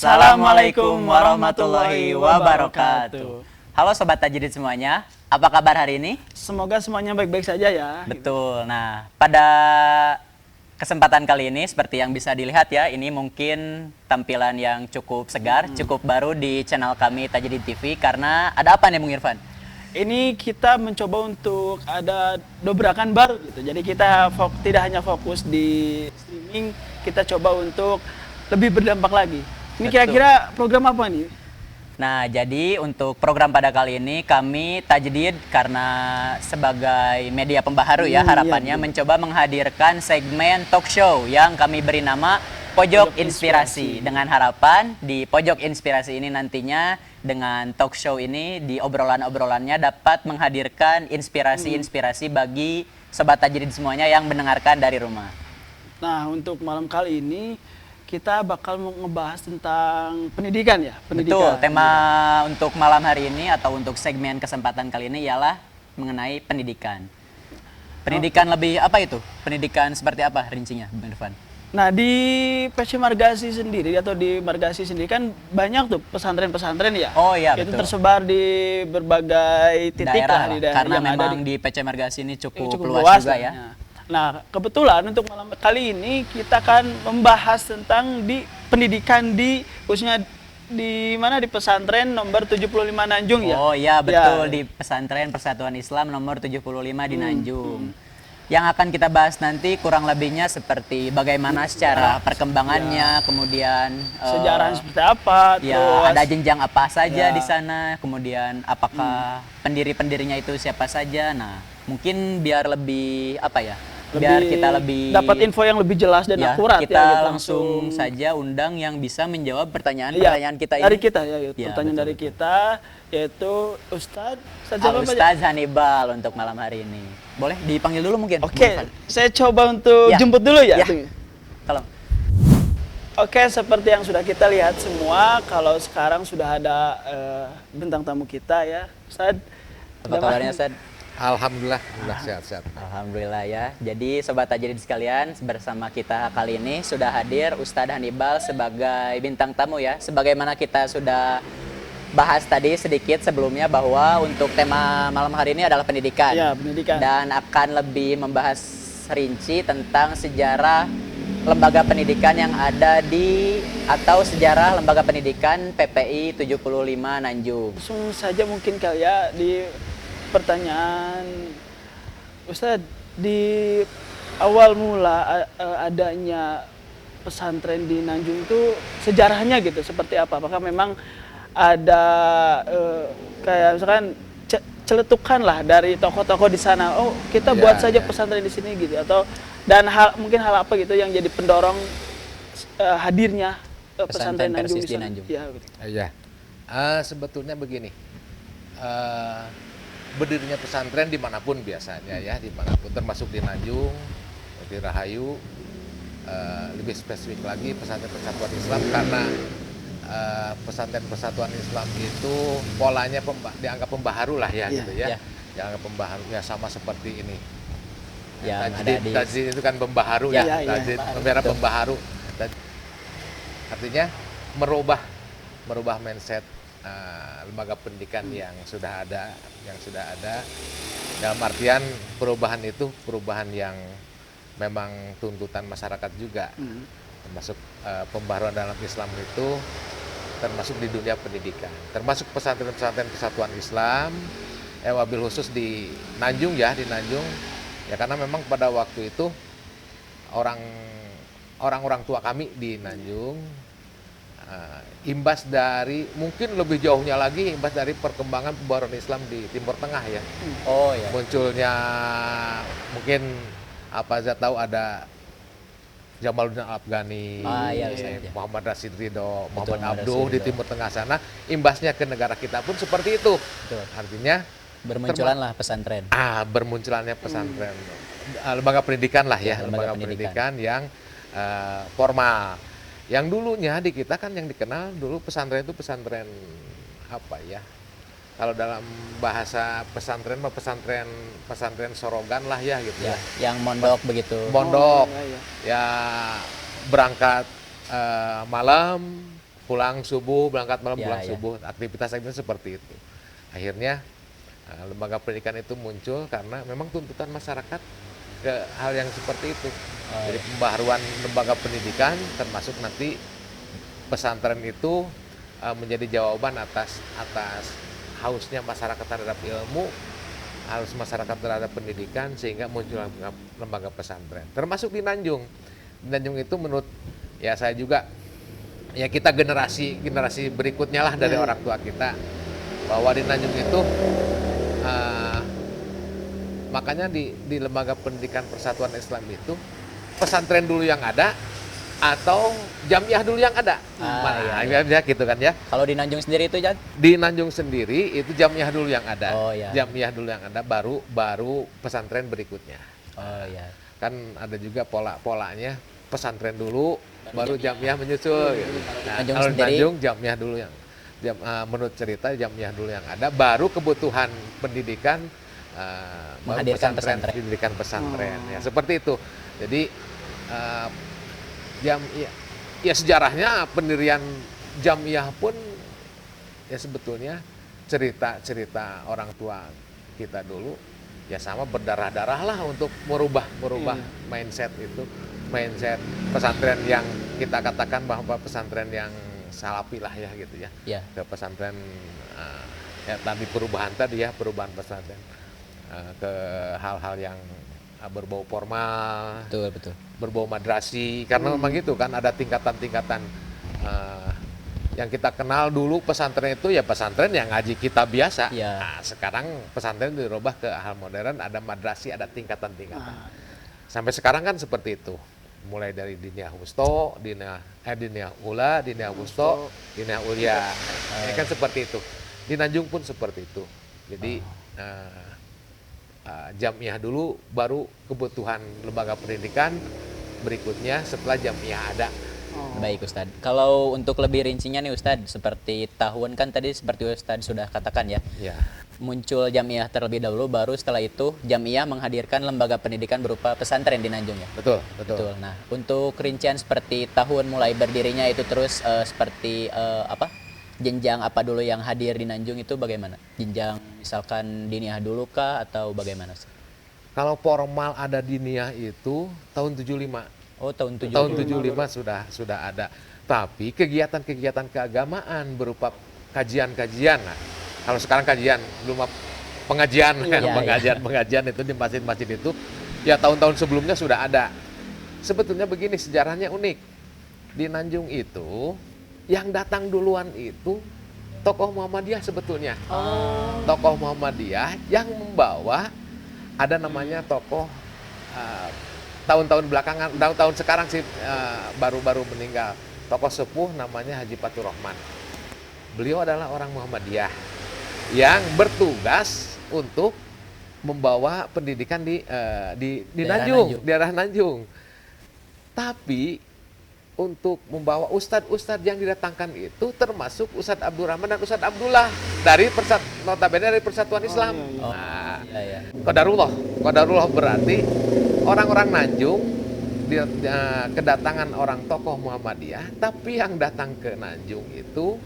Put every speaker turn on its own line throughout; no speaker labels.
Assalamualaikum warahmatullahi wabarakatuh. Halo Sobat Tajidid semuanya, apa kabar hari ini?
Semoga semuanya baik-baik saja ya.
Betul, nah pada kesempatan kali ini seperti yang bisa dilihat ya, ini mungkin tampilan yang cukup segar, cukup baru di channel kami Tajidid TV. Karena ada apa nih Bung Irfan?
Ini kita mencoba untuk ada dobrakan baru gitu. Jadi kita tidak hanya fokus di streaming, kita coba untuk lebih berdampak lagi. Ini kira-kira program apa nih?
Nah, jadi untuk program pada kali ini kami Tajidid karena sebagai media pembaharu ya harapannya mencoba menghadirkan segmen talk show yang kami beri nama Pojok Inspirasi. Dengan harapan di Pojok Inspirasi ini nantinya dengan talk show ini di obrolan-obrolannya dapat menghadirkan inspirasi-inspirasi bagi Sobat Tajidid semuanya yang mendengarkan dari rumah.
Nah, untuk malam kali ini kita bakal ngebahas tentang pendidikan ya.
Betul, tema untuk malam hari ini atau untuk segmen kesempatan kali ini ialah mengenai pendidikan. Pendidikan lebih apa itu? Pendidikan seperti apa rincinya, Bang Irfan?
Nah, di PC Margasi sendiri atau di Margasi sendiri kan banyak tuh pesantren-pesantren ya.
Oh iya,
itu
betul.
tersebar di berbagai titik
Daerah
lah di daerah
karena
yang
memang
ada
di PC Margasi ini cukup
cukup
luas juga ya.
Nah, kebetulan untuk malam kali ini kita akan membahas tentang di pendidikan di khususnya di mana di pesantren nomor 75 Nanjung ya.
Oh iya betul, di pesantren Persatuan Islam nomor 75 di Nanjung. Yang akan kita bahas nanti kurang lebihnya seperti bagaimana secara perkembangannya, kemudian
sejarahnya seperti apa,
ya
terus
ada jenjang apa saja di sana, kemudian apakah pendiri-pendirinya itu siapa saja. Nah, mungkin biar lebih apa ya? Biar kita lebih
dapat info yang lebih jelas dan akurat
kita
ya, gitu.
langsung saja undang yang bisa menjawab pertanyaan-pertanyaan kita ini.
Dari kita ya, pertanyaan
betul,
dari kita yaitu
Ustadz Hannibal untuk malam hari ini. Boleh dipanggil dulu mungkin?
Oke, saya coba untuk jemput dulu ya.
Tolong.
Oke, seperti yang sudah kita lihat semua, kalau sekarang sudah ada bintang tamu kita ya, Ustadz.
Apa kabarnya Ustadz?
Alhamdulillah, sehat-sehat.
Alhamdulillah ya. Jadi Sobat Tajidid sekalian, bersama kita kali ini sudah hadir Ustadz Hannibal sebagai bintang tamu ya. Sebagaimana kita sudah bahas tadi sedikit sebelumnya bahwa untuk tema malam hari ini adalah pendidikan.
Ya, pendidikan.
Dan akan lebih membahas rinci tentang sejarah lembaga pendidikan yang ada di atau sejarah lembaga pendidikan PPI 75 Nanjung.
Langsung saja mungkin kali ya di pertanyaan Ustadz, di awal mula adanya pesantren di Nanjung itu sejarahnya gitu seperti apa? Apakah memang ada kayak misalkan celetukan lah dari tokoh-tokoh di sana, oh kita buat saja pesantren di sini gitu, atau dan mungkin hal apa gitu yang jadi pendorong hadirnya pesantren Nanjung di sana?
Iya, sebetulnya begini. Berdirinya pesantren dimanapun biasanya ya, dimanapun termasuk di Nanjung, di Rahayu, lebih spesifik lagi pesantren Persatuan Islam karena pesantren Persatuan Islam itu polanya dianggap pembaharu lah ya, gitu ya, dianggap pembaharu ya, sama seperti ini. Ya, Tajidid itu kan pembaharu Tajidid pembaharu. Artinya merubah mindset lembaga pendidikan yang sudah ada dalam artian perubahan itu perubahan yang memang tuntutan masyarakat juga, termasuk pembaharuan dalam Islam itu termasuk di dunia pendidikan, termasuk pesantren-pesantren Persatuan Islam, wabil khusus di Nanjung ya, karena memang pada waktu itu orang-orang tua kami di Nanjung imbas dari mungkin lebih jauhnya lagi imbas dari perkembangan pembaharuan Islam di Timur Tengah ya.
Oh ya.
Munculnya mungkin apa saya tahu ada Jamaluddin Al-Afghani, Muhammad Rashid Ridho, Muhammad Abduh di Timur Tengah sana, imbasnya ke negara kita pun seperti itu. Betul. Artinya
bermunculanlah pesantren.
Bermunculannya pesantren. Lembaga pendidikan lah ya, lembaga pendidikan yang formal. Yang dulunya di kita kan yang dikenal dulu pesantren itu pesantren apa ya? Kalau dalam bahasa pesantren mah pesantren sorogan lah ya gitu ya.
Yang mondok begitu.
Mondok. Ya berangkat malam, pulang subuh, berangkat malam,
Ya,
pulang
ya.
subuh. Aktivitas-aktivitas seperti itu. Akhirnya lembaga pendidikan itu muncul karena memang tuntutan masyarakat ke hal yang seperti itu. Jadi pembaharuan lembaga pendidikan termasuk nanti pesantren itu menjadi jawaban atas hausnya masyarakat terhadap ilmu, haus masyarakat terhadap pendidikan, sehingga muncul lembaga pesantren. Termasuk di Nanjung. Di Nanjung itu menurut ya saya juga, ya kita generasi berikutnya lah dari orang tua kita, bahwa di Nanjung itu makanya di lembaga pendidikan Persatuan Islam itu pesantren dulu yang ada atau jamiah dulu yang ada. Ya gitu kan ya.
Kalau di Nanjung sendiri itu, Jan?
Di Nanjung sendiri itu jamiah dulu yang ada.
Oh, iya.
Jamiah dulu yang ada, baru pesantren berikutnya.
Oh ya.
Kan ada juga polanya, pesantren dulu baru jamiah menyusul gitu. Nah,
Nanjung
kalau di
sendiri-
Nanjung jamiah dulu yang menurut cerita jamiah dulu yang ada, baru kebutuhan pendidikan baru
Menghadirkan pesantren.
pendidikan pesantren ya seperti itu. Jadi ya sejarahnya pendirian jamiah pun ya sebetulnya cerita orang tua kita dulu ya sama berdarah-darah lah untuk merubah mindset pesantren yang kita katakan bahwa pesantren yang salafi lah ya gitu ya.
Ya.
Ke pesantren ya tadi perubahan pesantren ke hal-hal yang berbau formal,
Betul.
berbau madrasi, karena memang gitu kan ada tingkatan-tingkatan yang kita kenal dulu pesantren itu ya pesantren yang ngaji kitab biasa.
Ya.
Nah, sekarang pesantren dirubah ke hal modern, ada madrasi, ada tingkatan-tingkatan. Sampai sekarang kan seperti itu. Mulai dari diniyah wusto, diniyah ula, diniyah wusto, diniyah ulia. Ini kan seperti itu. Di Nanjung pun seperti itu. Jadi jamiah dulu, baru kebutuhan lembaga pendidikan berikutnya setelah jamiah ada.
Baik Ustadz, kalau untuk lebih rincinya nih Ustadz, seperti tahun kan tadi seperti Ustadz sudah katakan ya,
Ya,
muncul jamiah terlebih dahulu, baru setelah itu jamiah menghadirkan lembaga pendidikan berupa pesantren di Nanjung ya.
betul.
Nah, untuk rincian seperti tahun mulai berdirinya itu terus seperti apa? Jenjang apa dulu yang hadir di Nanjung itu bagaimana? Jenjang misalkan diniyah dulu kah atau bagaimana? Ustadz?
Kalau formal ada diniyah itu tahun 75.
Oh, tahun 70.
Tahun 75 sudah ada. Tapi kegiatan-kegiatan keagamaan berupa kajian-kajian. Nah, kalau sekarang kajian, belum pengajian, pengajian itu di masjid-masjid itu ya tahun-tahun sebelumnya sudah ada. Sebetulnya begini, sejarahnya unik. Di Nanjung itu yang datang duluan itu tokoh Muhammadiyah sebetulnya. Tokoh Muhammadiyah yang membawa, ada namanya tokoh tahun-tahun belakangan, tahun-tahun sekarang sih baru-baru meninggal, tokoh sepuh namanya Haji Fatur Rahman. Beliau adalah orang Muhammadiyah yang bertugas untuk membawa pendidikan di daerah Nanjung. Tapi untuk membawa ustadz-ustadz yang didatangkan itu termasuk Ustadz Abdurrahman dan Ustadz Abdullah notabene dari Persatuan Islam. Qadarullah berarti orang-orang Nanjung kedatangan orang tokoh Muhammadiyah, tapi yang datang ke Nanjung itu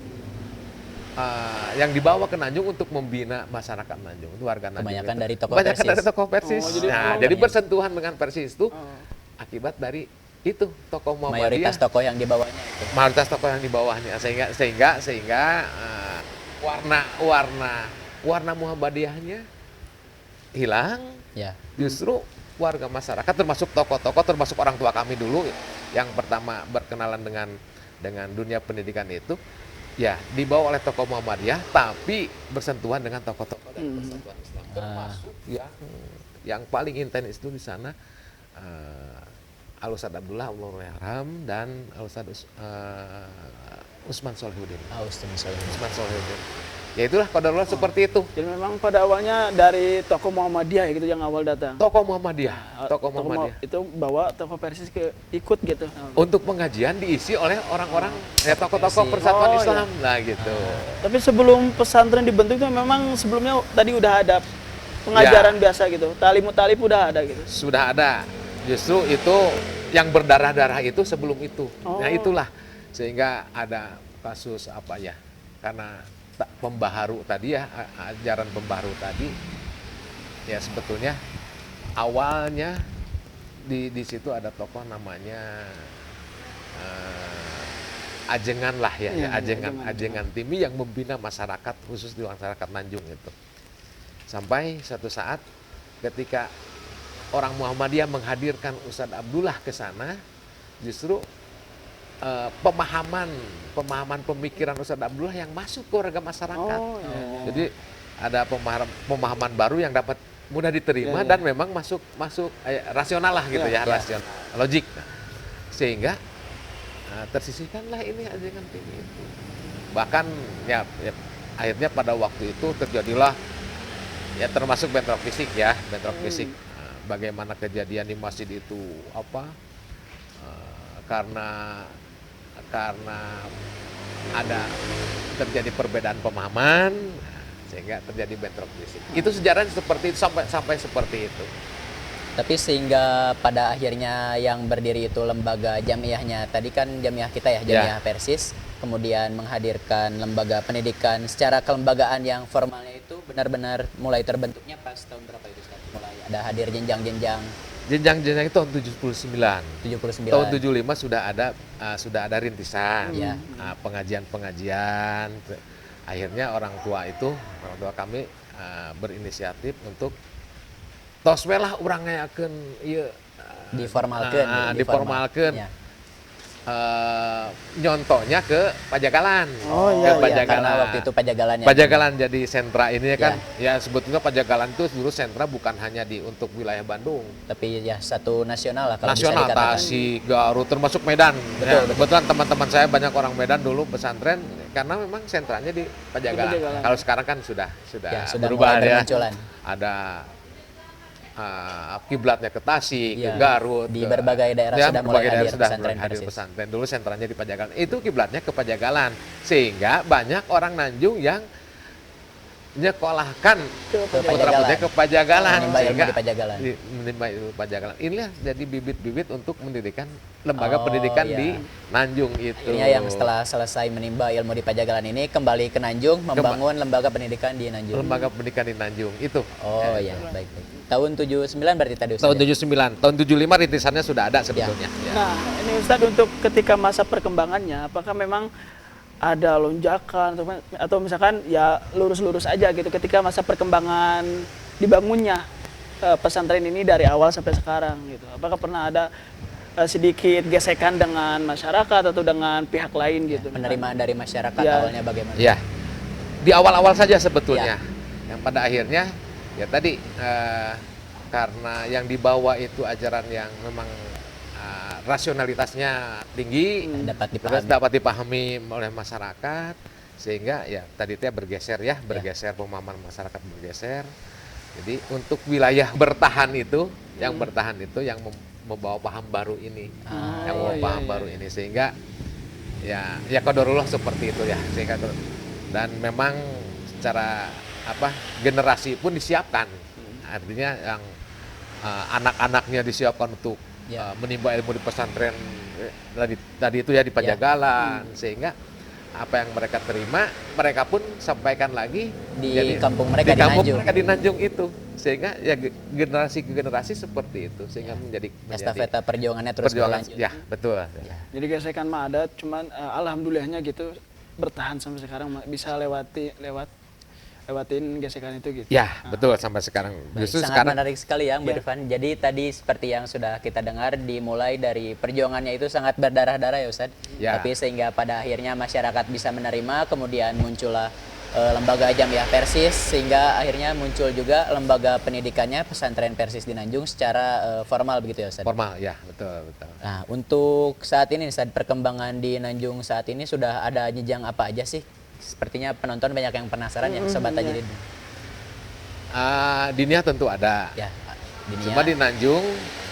yang dibawa ke Nanjung untuk membina masyarakat Nanjung, itu warga Nanjung.
Kebanyakan dari tokoh Persis.
Jadi bersentuhan dengan Persis itu akibat dari itu tokoh Muhammadiyah.
Mayoritas tokoh yang dibawanya itu.
Mayoritas tokoh yang di bawahnya, sehingga warna Muhammadiyahnya hilang.
Ya.
Justru warga masyarakat, termasuk tokoh-tokoh, termasuk orang tua kami dulu yang pertama berkenalan dengan dunia pendidikan itu, ya dibawa oleh tokoh Muhammadiyah, tapi bersentuhan dengan tokoh-tokoh dari Persatuan Islam. Termasuk yang paling intens itu di sana Al-Ustadz Abdullah Allahuarham dan Al-Ustadz Usman Solihuddin. Usman Solihuddin. Ya itulah qadarullah seperti itu.
Jadi memang pada awalnya dari tokoh Muhammadiyah gitu yang awal datang.
Tokoh Muhammadiyah.
Itu bawa tokoh Persis ikut gitu.
Untuk pengajian diisi oleh orang-orang tokoh-tokoh Persatuan Islam lah gitu.
Tapi sebelum pesantren dibentuk itu memang sebelumnya tadi udah ada pengajaran biasa gitu. Talim-talib udah ada gitu.
Sudah ada. Justru itu yang berdarah-darah itu sebelum itu. Nah itulah sehingga ada kasus apa ya, karena pembaharu tadi ya, ajaran pembaharu tadi ya, sebetulnya awalnya di situ ada tokoh namanya Ajengan lah ya,
Iya,
Ajengan Timi yang membina masyarakat, khusus di masyarakat Nanjung itu. Sampai suatu saat ketika orang Muhammadiyah menghadirkan Ustadz Abdullah ke sana, justru pemahaman pemikiran Ustadz Abdullah yang masuk ke warga masyarakat.
Oh, iya.
Jadi ada pemahaman baru yang dapat mudah diterima dan memang masuk rasional lah gitu ya, rasional, logik. Sehingga tersisihkanlah ini Ajengan Timi itu. Bahkan ya, akhirnya pada waktu itu terjadilah ya, termasuk bentrok fisik ya, fisik. Bagaimana kejadian di masjid itu apa? Karena ada terjadi perbedaan pemahaman, sehingga terjadi bentrok fisik. Itu sejarahnya seperti itu, sampai seperti itu.
Tapi sehingga pada akhirnya yang berdiri itu lembaga jamiahnya, tadi kan jamiah kita ya, jamiah Persis, kemudian menghadirkan lembaga pendidikan secara kelembagaan yang formalnya itu benar-benar mulai terbentuknya pas tahun berapa itu Ustaz? Mulai ada hadir jenjang-jenjang.
Jenjang-jenjang itu tahun 79.
79.
Tahun 75 sudah ada rintisan,
Ya.
pengajian-pengajian. Akhirnya orang tua kami berinisiatif untuk tos we lah urang ngayakeun ieu diformalkeun.
Ya.
Nyontohnya ke Pajagalan.
Oh,
ke
iya,
Pajagalan.
Karena waktu itu Pajagalannya.
Pajagalan jadi sentra ini kan. Ya sebetulnya Pajagalan itu dulu sentra bukan hanya untuk wilayah Bandung.
Tapi ya satu nasional lah kalau
Nasional,
bisa dikatakan.
Tasik, Garut, termasuk Medan.
Betul.
Kebetulan teman-teman saya banyak orang Medan dulu pesantren karena memang sentranya di Pajagalan. Kalau sekarang kan sudah berubah
mulai
ya.
bermunculan.
Ada kiblatnya ke Tasik, ke
Ya,
Garut,
di berbagai daerah sudah mulai hadir pesantren
hadir
Persis.
pesantren. Dulu sentranya di Pajagalan. Itu kiblatnya ke Pajagalan. Sehingga banyak orang Nanjung yang nyekolahkan putra-putrinya ke Pajagalan,
Menimba ilmu
sehingga
di Pajagalan.
menimba ilmu Pajagalan. Inilah jadi bibit-bibit untuk mendirikan lembaga
Oh,
pendidikan
iya.
di Nanjung itu.
Akhirnya yang setelah selesai menimba ilmu di Pajagalan ini kembali ke Nanjung membangun lembaga pendidikan di Nanjung.
Lembaga pendidikan di Nanjung itu.
Oh iya, baik. Tahun 79 berarti tadi Ustaz.
Tahun 79, tahun 75 rintisannya sudah ada sebetulnya. Ya.
Nah, ini Ustadz, untuk ketika masa perkembangannya, apakah memang ada lonjakan atau misalkan ya lurus-lurus aja gitu ketika masa perkembangan dibangunnya pesantren ini dari awal sampai sekarang gitu? Apakah pernah ada sedikit gesekan dengan masyarakat atau dengan pihak lain gitu?
Penerimaan dari masyarakat
Ya.
awalnya bagaimana?
Ya, di awal-awal saja sebetulnya. Yang pada akhirnya ya tadi karena yang dibawa itu ajaran yang memang rasionalitasnya tinggi,
Dapat
terus
dipahami.
dapat dipahami oleh masyarakat, sehingga ya tadi itu bergeser, pemahaman masyarakat bergeser. Jadi untuk wilayah bertahan itu, yang bertahan itu yang membawa paham baru ini, yang membawa paham baru ini, sehingga ya qadarullah seperti itu ya, sehingga dan memang secara generasi pun disiapkan, artinya yang anak-anaknya disiapkan untuk menimba ilmu di pesantren tadi itu ya di Pajagalan, sehingga apa yang mereka terima mereka pun sampaikan lagi
Di kampung mereka, di Nanjung.
mereka di Nanjung itu, sehingga ya generasi ke generasi seperti itu, sehingga menjadi
Estafeta perjuangannya terus berlanjut.
ya betul.
Jadi gesekan mah ada, cuman alhamdulillahnya gitu bertahan sampai sekarang, bisa lewatin gesekan itu gitu.
Ya betul sampai sekarang. Justru
Sangat
sekarang
menarik sekali ya, Mbak Irfan. Jadi tadi seperti yang sudah kita dengar, dimulai dari perjuangannya itu sangat berdarah-darah ya Ustadz.
Ya.
Tapi sehingga pada akhirnya masyarakat bisa menerima, kemudian muncullah lembaga Jamiah Persis, sehingga akhirnya muncul juga lembaga pendidikannya pesantren Persis di Nanjung secara formal begitu ya Ustadz.
formal ya betul.
Nah untuk saat ini Ustadz, perkembangan di Nanjung saat ini sudah ada jenjang apa aja sih? Sepertinya penonton banyak yang penasaran ya, Sobat Tajidin.
Dinia tentu ada.
Ya, Dinia.
Cuma di Nanjung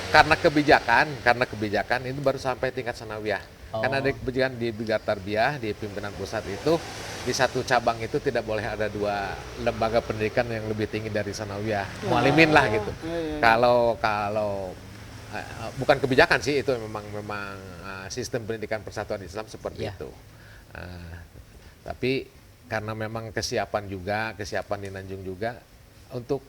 karena kebijakan itu baru sampai tingkat sanawiyah. Karena ada kebijakan di Bigar Tarbiyah, di pimpinan pusat itu, di satu cabang itu tidak boleh ada 2 lembaga pendidikan yang lebih tinggi dari sanawiyah. Mualimin lah gitu. Kalau bukan kebijakan sih, itu memang sistem pendidikan persatuan Islam seperti itu. Uh, tapi karena memang kesiapan di Nanjung juga untuk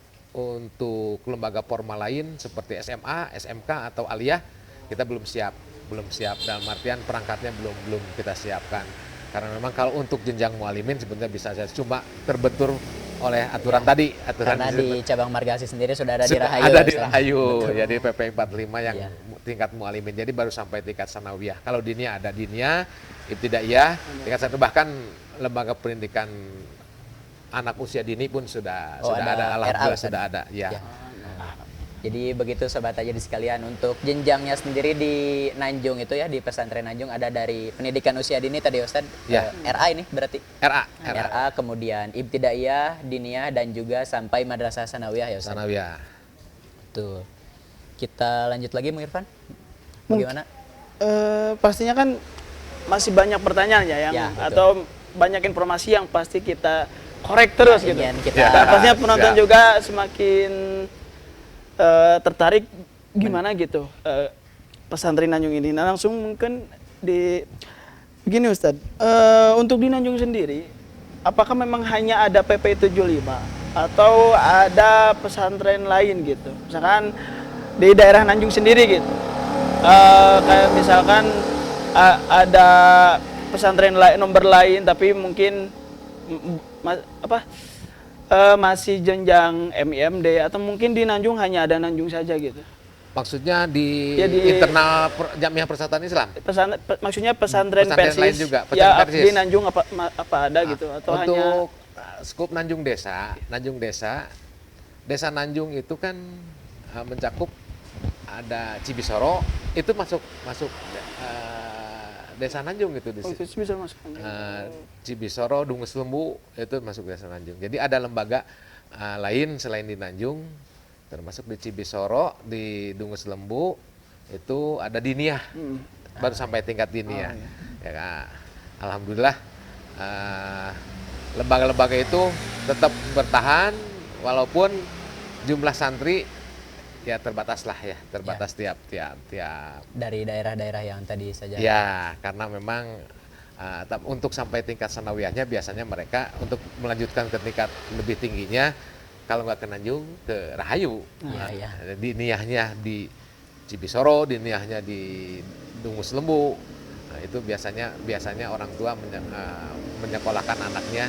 lembaga formal lain seperti SMA, SMK atau aliyah kita belum siap dalam artian perangkatnya belum kita siapkan. Karena memang kalau untuk jenjang mualimin sebenarnya bisa saja cuma terbentur oleh aturan tadi.
Karena di cabang Margasi sendiri sudah ada di Rahayu.
Ada di Rahayu, jadi PP 45 yang tingkat mualimin. Jadi baru sampai tingkat sanawiyah. Kalau diniyah ada diniyah, ibtidaiyah, tingkat satu bahkan lembaga pendidikan anak usia dini pun sudah ada, alhamdulillah sudah ada. Ya.
Jadi begitu sobat Tajidid sekalian, untuk jenjangnya sendiri di Nanjung itu ya, di pesantren Nanjung ada dari pendidikan usia dini tadi Ustadz, RA ini berarti? RA, kemudian ibtidaiyah, diniyah, dan juga sampai madrasah sanawiyah ya Ustadz?
Sanawiyah.
Tuh. Kita lanjut lagi Bung Irfan, bagaimana?
Pastinya kan masih banyak pertanyaan ya, atau banyak informasi yang pasti kita korek terus gitu. Dan pastinya penonton juga semakin tertarik gimana gitu pesantren Nanjung ini. Nah langsung mungkin begini Ustadz, untuk di Nanjung sendiri apakah memang hanya ada PP 75 atau ada pesantren lain gitu, misalkan di daerah Nanjung sendiri gitu, kayak misalkan ada pesantren nomor lain tapi mungkin masih jenjang MIMD, atau mungkin di Nanjung hanya ada Nanjung saja gitu.
Maksudnya di internal Jamiah Persatuan Islam?
Maksudnya pesantren Persis
lain juga,
di Nanjung apa ada gitu, atau
untuk
hanya
skup Nanjung Desa, Desa Nanjung itu kan mencakup ada Cibisoro, itu masuk Desa Nanjung itu di situ.
Bisa masuk.
Cibisoro, Dungus Lembu itu masuk Desa Nanjung. Jadi ada lembaga lain selain di Nanjung, termasuk di Cibisoro, di Dungus Lembu itu ada diniyah, baru sampai tingkat diniyah. Ya, alhamdulillah lembaga-lembaga itu tetap bertahan walaupun jumlah santri ya terbatas tiap
dari daerah-daerah yang tadi saja.
Ya, karena memang untuk sampai tingkat sanawiyahnya biasanya mereka untuk melanjutkan ke tingkat lebih tingginya kalau nggak ke Nanjung ke Rahayu. Di niyahnya di Cibisoro, di niyahnya di Dungus Lembu. Nah, itu biasanya orang tua menyekolahkan anaknya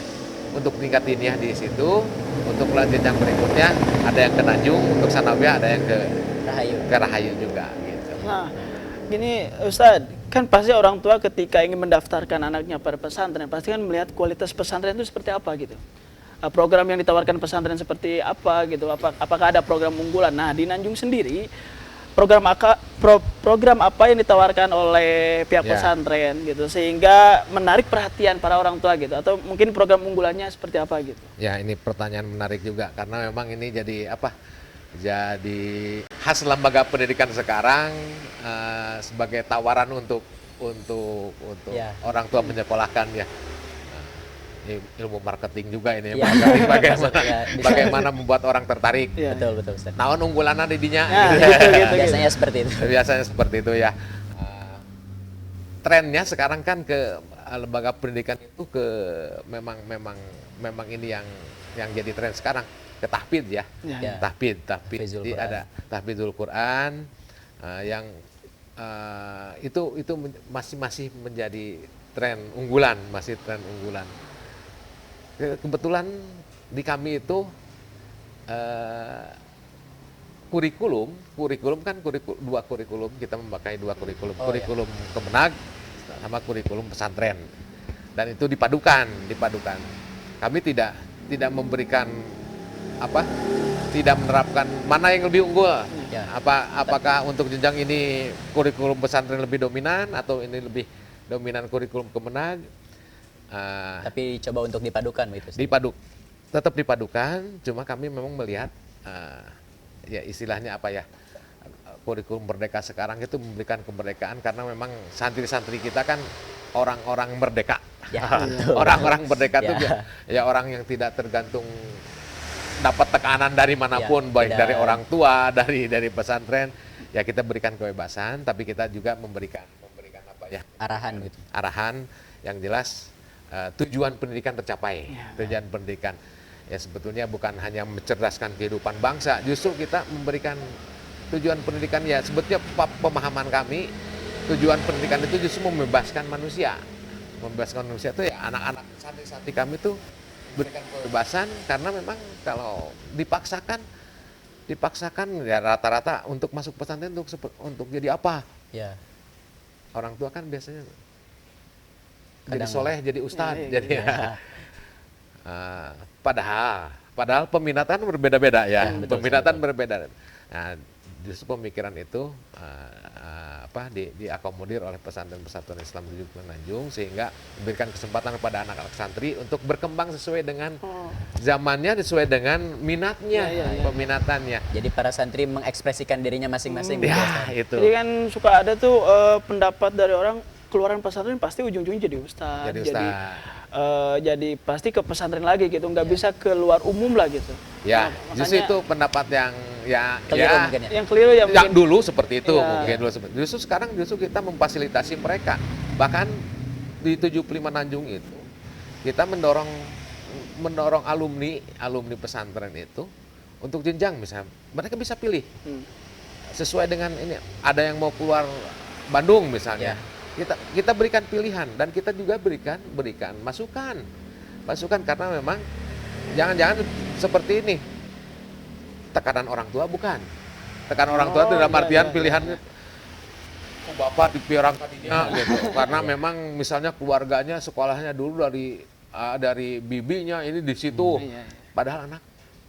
untuk tingkat diniyah di situ, untuk lanjut yang berikutnya ada yang ke Nanjung, untuk sanawiyah ada yang ke Rahayu juga gitu.
Nah, gini Ustadz, kan pasti orang tua ketika ingin mendaftarkan anaknya pada pesantren pasti kan melihat kualitas pesantren itu seperti apa gitu. Program yang ditawarkan pesantren seperti apa gitu, apakah ada program unggulan. Nah, di Nanjung sendiri program apa yang ditawarkan oleh pihak pesantren gitu sehingga menarik perhatian para orang tua gitu, atau mungkin program unggulannya seperti apa gitu?
Ya, ini pertanyaan menarik juga karena memang ini jadi khas lembaga pendidikan sekarang sebagai tawaran untuk orang tua menyekolahkan ya. Ini ilmu marketing juga ini, bagaimana membuat orang tertarik.
Betul Ustaz.
Naon unggulanna di dinya.
Biasanya seperti itu.
Biasanya seperti itu ya. Trennya sekarang kan ke lembaga pendidikan itu memang ini yang jadi tren sekarang, ke tahfidz ya. Tahfidz. Jadi ada tahfidzul Quran yang itu masih menjadi tren unggulan, Kebetulan di kami itu kurikulum kan dua kurikulum, kita memakai dua kurikulum, kurikulum Kemenag sama kurikulum pesantren, dan itu dipadukan. Kami tidak memberikan tidak menerapkan mana yang lebih unggul. Apakah untuk jenjang ini kurikulum pesantren lebih dominan atau ini lebih dominan kurikulum Kemenag?
Tapi coba untuk dipadukan begitu.
Tetap dipadukan, cuma kami memang melihat ya istilahnya kurikulum merdeka sekarang itu memberikan kemerdekaan karena memang santri-santri kita kan orang-orang merdeka. Orang-orang merdeka itu ya orang yang tidak tergantung dapat tekanan dari manapun, baik dari orang tua, dari pesantren. Ya kita berikan kebebasan, tapi kita juga memberikan arahan gitu. Arahan Yang jelas tujuan pendidikan tercapai. Tujuan pendidikan ya sebetulnya bukan hanya mencerdaskan kehidupan bangsa, justru kita memberikan tujuan pendidikan ya sebetulnya pemahaman kami, tujuan pendidikan itu justru membebaskan manusia. Membebaskan manusia itu ya anak-anak santri-santri kami tuh berikan kebebasan, karena memang kalau dipaksakan ya rata-rata untuk masuk pesantren untuk jadi apa?
Ya.
Orang tua kan biasanya jadi
Kadang-
soleh, jadi ustadz,
Iya,
jadi padahal peminatan berbeda-beda ya,
betul,
peminatan
betul.
berbeda. Nah, justru pemikiran itu diakomodir oleh pesantren-pesantren Islam di Tanjung, sehingga memberikan kesempatan kepada anak-anak santri untuk berkembang sesuai dengan zamannya, sesuai dengan minatnya, peminatannya.
Jadi para santri mengekspresikan dirinya masing-masing. gitu,
Ya,
Ustaz.
itu.
Jadi kan suka ada tuh pendapat dari orang keluaran pesantren pasti ujung-ujungnya jadi ustadz,
Jadi
jadi pasti ke pesantren lagi gitu, nggak bisa keluar umum lah gitu.
Ya,
Nah,
justru
makanya
itu pendapat yang
Keliru mungkin ya.
yang keliru ya
yang
mungkin.
dulu seperti itu,
Iya.
mungkin dulu seperti. Justru sekarang kita memfasilitasi mereka. Bahkan di 75 Tanjung itu kita mendorong alumni pesantren itu untuk jenjang, misalnya mereka bisa pilih sesuai dengan ini. Ada yang mau keluar Bandung misalnya, kita berikan pilihan, dan kita juga berikan masukan karena memang jangan seperti ini, tekanan orang tua, bukan tekanan orang tua itu dalam artian pilihannya bapak dipiarang tadinya gitu, karena memang misalnya keluarganya sekolahnya dulu dari bibinya ini di situ, padahal anak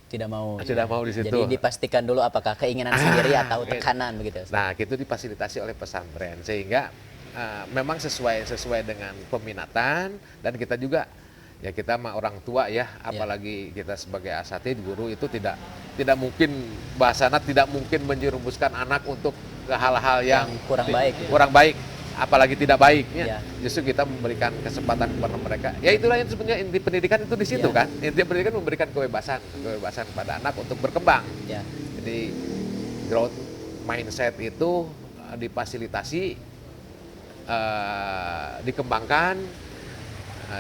Tidak mau
di situ.
Jadi dipastikan dulu apakah keinginan sendiri atau tekanan begitu. Ustaz.
Nah, itu difasilitasi oleh pesantren, sehingga memang sesuai dengan peminatan, dan kita juga ya kita mah orang tua ya, apalagi kita sebagai asatid guru itu tidak mungkin bahasana tidak mungkin menjerumuskan anak untuk ke hal-hal yang
kurang baik. Gitu.
kurang baik, apalagi tidak baik ya.
Ya.
Justru kita memberikan kesempatan kepada mereka. Ya itulah yang sebenarnya inti pendidikan itu di situ kan. Inti pendidikan memberikan kebebasan kepada anak untuk berkembang.
Ya.
Jadi growth mindset itu difasilitasi, dikembangkan,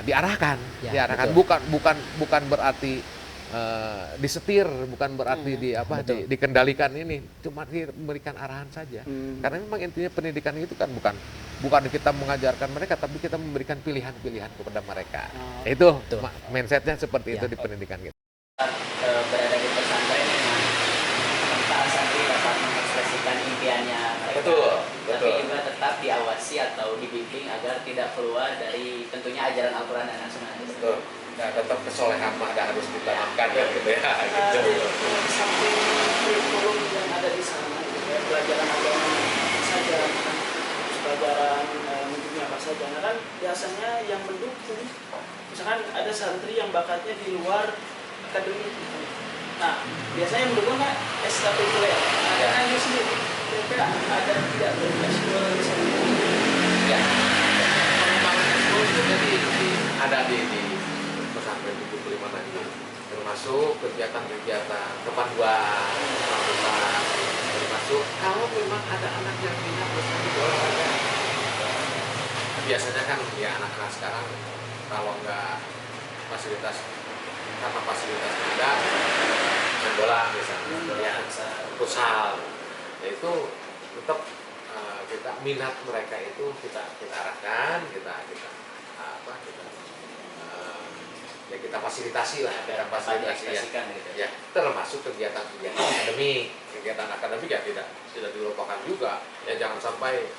diarahkan,
betul.
bukan berarti disetir, bukan berarti dikendalikan ini, cuma diberikan arahan saja. Karena memang intinya pendidikan itu kan bukan kita mengajarkan mereka, tapi kita memberikan pilihan-pilihan kepada mereka. Itu mindsetnya seperti itu di pendidikan kita.
Berada di pesantren memang para santri dapat mengekspresikan impiannya mereka. Tapi juga tetap diawasi atau dibimbing agar tidak keluar dari tentunya ajaran Al-Quran dan Sunnah.
Betul. Nah, tetap kesolehan mah harus ditanamkan ya gitu ya.
Di samping kurikulum yang ada di sana, gitu ya, pelajaran agama saja, pelajaran mendunia apa saja. Nah kan biasanya yang mendukung, misalkan ada santri yang bakatnya di luar akademik. Nah, biasanya yang mendukung kan ekstrakurikuler. Ada Tanjung sendiri, kira-kira ada tidak dari ekskul di sana?
Ya. Pengembangan ekskul itu jadi ada di pesantren 75 Tanjung, termasuk kegiatan-kegiatan kepanduan, termasuk kalau memang ada anak yang minat bersama olahraga. Biasanya kan ya anak-anak sekarang kalau nggak karena fasilitas ada main bola misalnya, futsal, ya itu tetap kita minat mereka itu kita arahkan, kita fasilitasi lah, ya, termasuk kegiatan-kegiatan akademik ya tidak dilupakan juga, ya jangan sampai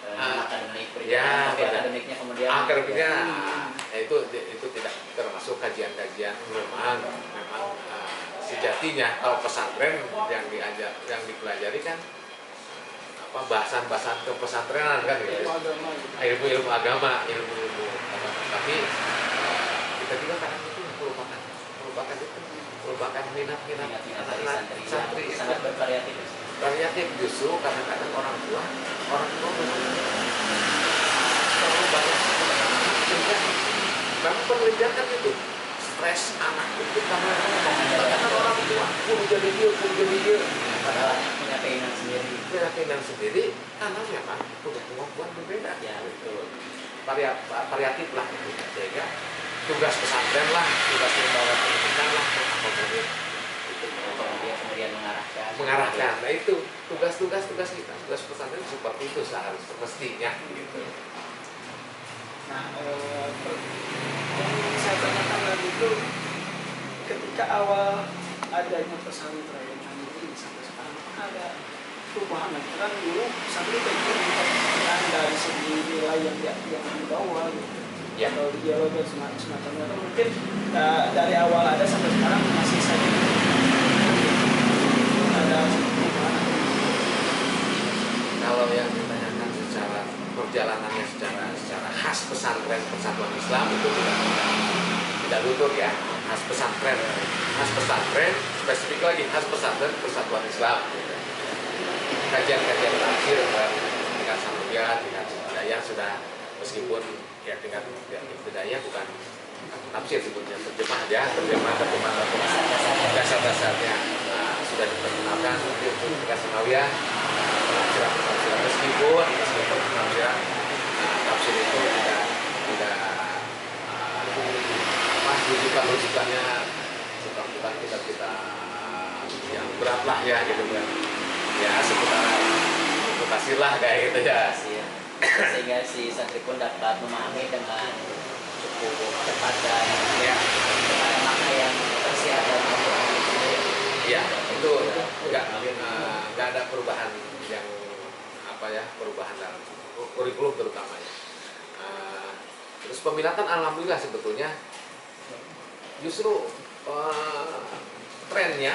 akademiknya kemudian
itu tidak termasuk kajian-kajian. Memang sejatinya kalau pesantren yang dipelajari kan bahasan-bahasan kepesantrenan kan gitu. Ilmu agama, tapi kita juga kadang itu melupakan minat anak santri
sangat bervariatif.
Variatif justru kadang-kadang orang tua terlalu banyak sehingga memang penelitian kan itu stres anak itu karena orang tua kudu jadi dia
Padahal punya keinginan sendiri.
karena memang punya kemampuan berbeda.
Ya betul.
variatif lah gitu. Sehingga tugas pesantren lah, tugas lembaga pendidikan lah mengakomodir itu.
Kemudian
Mengarahkan. Nah itu tugas kita, tugas pesantren seperti itu seharusnya mestinya gitu.
Nah, yang saya tanyakan lagi itu ketika awal adanya pesantren ini sampai sekarang ada perubahan lagi kan dulu pesantren kan dari segi nilai yang dibawa gitu.
Ya.
Atau dialog dan semacamnya itu mungkin dari awal ada sampai sekarang masih saja ada perubahan.
Kalau yang ditanyakan secara perjalanannya secara khas pesantren Persatuan Islam itu tidak luntur ya. Khas pesantren spesifik lagi khas pesantren Persatuan Islam. Kajian-kajian terakhir tingkat sanawiyah, tingkat hidayah sudah, meskipun ya tingkat hidayah bukan tafsir sebutnya, terjemah dasar-dasarnya sudah diperkenalkan untuk tingkat sanawiyah. Tafsiran meskipun tafsiran tafsir itu tidak rujukannya bukan kita yang berat lah ya gitu kan. Ya seputaran tafsir lah kayak gitu ya.
Sehingga si santri pun dapat memahami dengan cukup cepat dan
Ya.
dengan makna yang tersirat dalam Al-Quran itu sendiri.
Ya, itu nggak ada perubahan yang perubahan dalam kurikulum terutamanya. Terus peminatan alhamdulillah sebetulnya justru trennya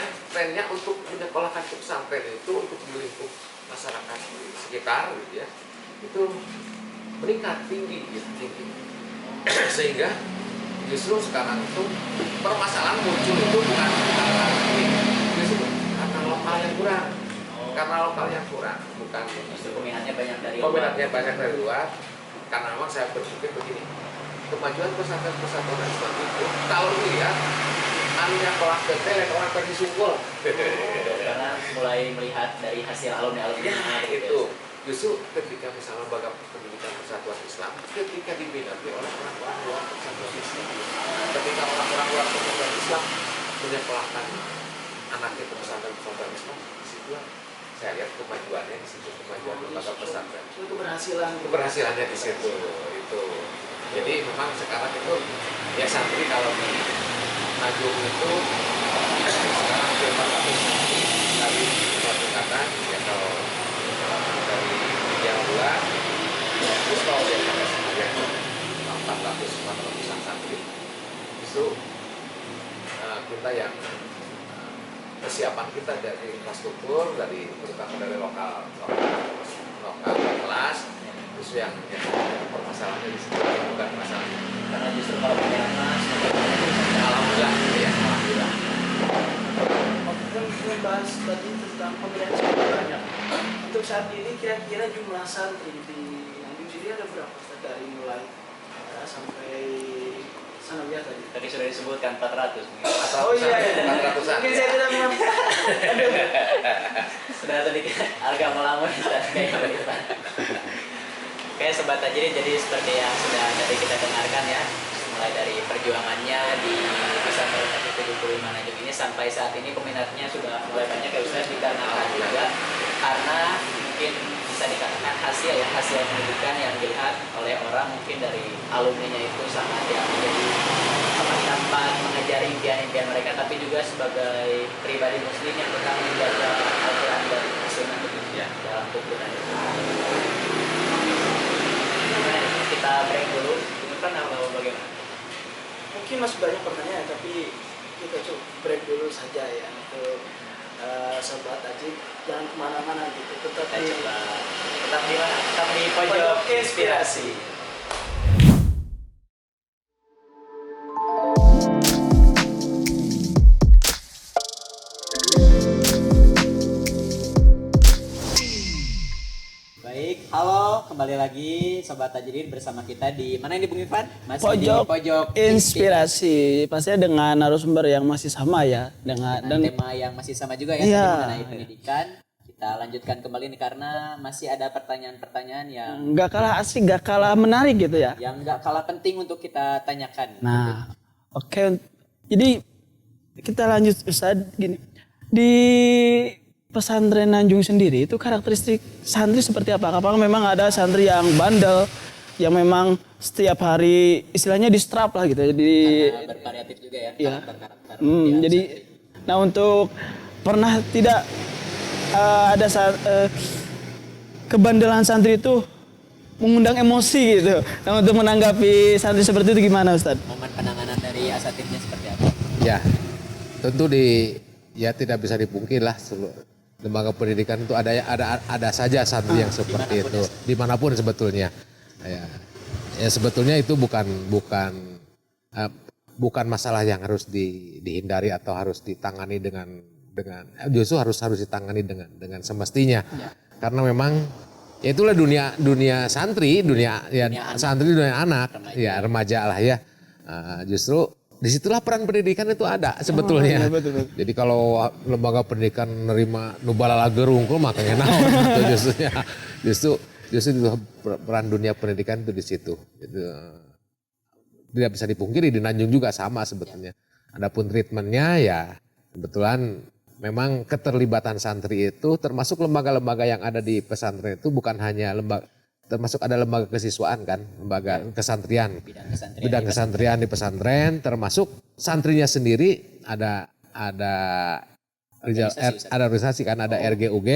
untuk menyekolahkan ke pesantren itu untuk melingkup masyarakat sekitar gitu ya, itu meningkat tinggi. Sehingga justru sekarang itu permasalahan muncul itu bukan justru karena lokal yang kurang, bukan
Justru peminatnya banyak dari luar.
peminatnya banyak dari luar. Karena memang saya berpikir begini, kemajuan pesantren Persatuan Islam itu kalau dilihat anunya kelas ketelek orang pergi sungkul
Karena mulai melihat dari hasil alumni-alumni
ya,
gitu.
itu justru ketika misalnya lembaga pendidikan Persatuan Islam ketika diminati oleh orang-orang luar Persatuan Islam, ketika orang-orang luar Persatuan Islam menyekolahkan anaknya ke pesantren Persatuan Islam, disitulah saya lihat kemajuannya di situ, kemajuan lembaga pesantren.
Itu keberhasilannya
Di situ itu. Jadi memang sekarang itu ya santri kalau di Najung itu sekarang hampir 400 dari tingkatan ya, kalau dari yang bulan ya, terus kalau dia sampai sekian 400 santri itu kita yang persiapan kita dari infrastruktur, terutama dari lokal kelas, terus yang permasalahannya di situ bukan masalah.
Karena justru kalau peminat mas,
Alhamdulillah.
Kita bahas tadi tentang pemilihan santri banyak. Untuk saat ini kira-kira jumlah santri di Nganjuk sini ada berapa? Dari mulai sampai sanawiyah tadi.
tadi sudah disebutkan 400 mungkin.
Oh iya,
400-an.
mungkin saya tidak memang.
Sudah tadi agak melamun kayaknya begitu. Oke sobat Tajiri, jadi seperti yang sudah tadi kita dengarkan ya, mulai dari perjuangannya di pesantren F75 Najung ini sampai saat ini peminatnya sudah mulai banyak ya Ustaz, dikarenakan juga karena mungkin bisa dikatakan hasil pendidikan yang dilihat oleh orang mungkin dari alumninya itu sangat yang menjadi dapat mengejar impian-impian mereka, tapi juga sebagai pribadi muslim yang tetap menjaga Al-Quran dan Sunnah ya dalam tubuh dan kita break dulu. Kan bagaimana?
Mungkin masih banyak pertanyaan, tapi kita coba break dulu saja ya untuk sobat Ajib, jangan kemana-mana gitu. Tetap di
mana? Tetap di pojok inspirasi. Baik, halo, kembali lagi Sobat Tajridin bersama kita di mana ini Bung Irfan? Masih di pojok
inspirasi. Pastinya dengan narasumber yang masih sama ya, dengan
tema yang masih sama juga ya,
Iya.
mengenai pendidikan. Kita lanjutkan kembali nih karena masih ada pertanyaan-pertanyaan yang
nggak kalah asik, nggak kalah menarik gitu ya.
nggak kalah penting untuk kita tanyakan.
Nah, oke. Jadi kita lanjut Ustadz gini. Di pesantren Nanjung sendiri itu karakteristik santri seperti apa? Apakah memang ada santri yang bandel, yang memang setiap hari istilahnya distrap lah gitu. Jadi
Karena bervariatif juga ya
Iya.
karakter-karakter.
jadi nah untuk pernah tidak ada kebandelan santri itu mengundang emosi gitu. Nah untuk menanggapi santri seperti itu gimana Ustadz?
Momen penanganan dari asatidnya seperti apa?
Ya, tentu ya tidak bisa dipungkiri lah lembaga pendidikan itu ada saja santri yang seperti itu dimanapun sebetulnya. Ya sebetulnya itu bukan masalah yang harus dihindari atau harus ditangani dengan justru harus ditangani dengan semestinya.
Ya.
Karena memang ya itulah dunia santri, dunia anak, remaja lah ya. Justru disitulah peran pendidikan itu ada sebetulnya.
Betul.
Jadi kalau lembaga pendidikan menerima nubalala gerungkul makanya naon gitu justru itu peran dunia pendidikan itu di situ. Itu tidak bisa dipungkiri di Nanjung juga sama sebetulnya. Adapun treatmentnya ya kebetulan memang keterlibatan santri itu termasuk lembaga-lembaga yang ada di pesantren itu bukan hanya termasuk ada lembaga kesiswaan kan, lembaga kesantrian, bidang kesantrian di pesantren, termasuk santrinya sendiri ada organisasi kan, ada RGUG,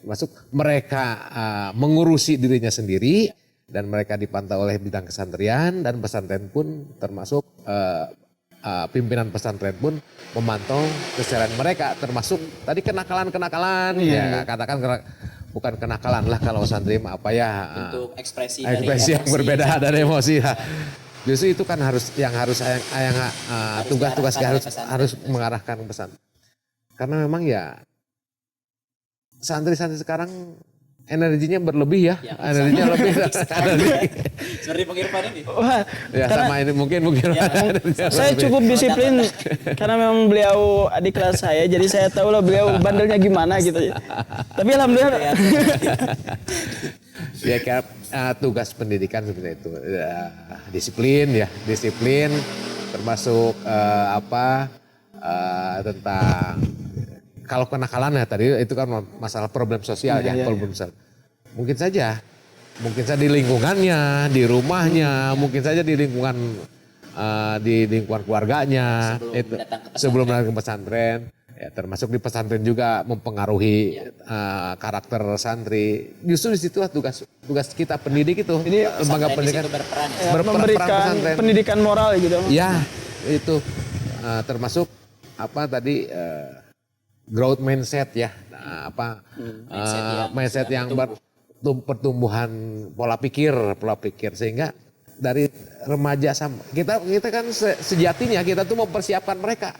termasuk mereka mengurusi dirinya sendiri dan mereka dipantau oleh bidang kesantrian dan pesantren pun termasuk pimpinan pesantren pun memantau keseharian mereka termasuk tadi kenakalan ya katakan bukan kenakalan lah kalau santri apa ya
Untuk ekspresi
yang berbeda dari emosi lah. Justru itu kan harus tugas harus mengarahkan pesan. Karena memang ya santri-santri sekarang energinya berlebih ya. Energinya lebih.
Seperti pengirfan ini.
Wah,
Ya sama ini mungkin.
saya cukup disiplin karena memang beliau adik kelas saya, jadi saya tahu lah beliau bandelnya gimana gitu. Tapi alhamdulillah.
Ya kayak tugas pendidikan seperti itu. Disiplin termasuk tentang kalau kenakalan ya tadi itu kan masalah problem sosial problem sosial. Mungkin saja di lingkungannya, di rumahnya, mungkin saja di lingkungan keluarganya sebelum datang ke pesantren. Ya, termasuk di pesantren juga mempengaruhi karakter santri. Justru di situ tugas kita pendidik itu.
Ini
lembaga pendidikan
berperan.
Memberikan pendidikan moral gitu.
Ya, itu termasuk growth mindset ya. Mindset yang pertumbuhan pola pikir sehingga dari remaja sama kita kan sejatinya kita tuh mempersiapkan mereka.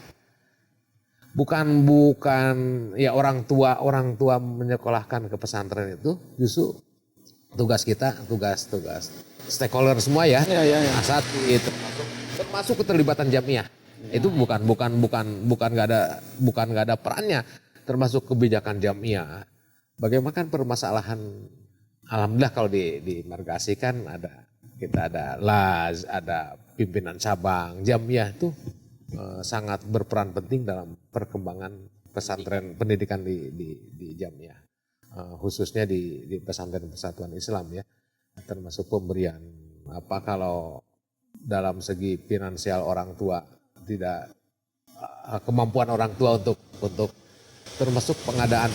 Bukan ya orang tua menyekolahkan ke pesantren itu justru tugas stakeholder semua ya. Asatid termasuk keterlibatan jamiah. Itu bukan nggak ada perannya, termasuk kebijakan jamiah. Bagaimana kan permasalahan, alhamdulillah kalau di Margasi kan kita ada LAZ, ada pimpinan cabang, jamiah itu sangat berperan penting dalam perkembangan pesantren pendidikan di jamiah, khususnya di pesantren Persatuan Islam ya, termasuk pemberian kalau dalam segi finansial orang tua tidak kemampuan orang tua untuk termasuk pengadaan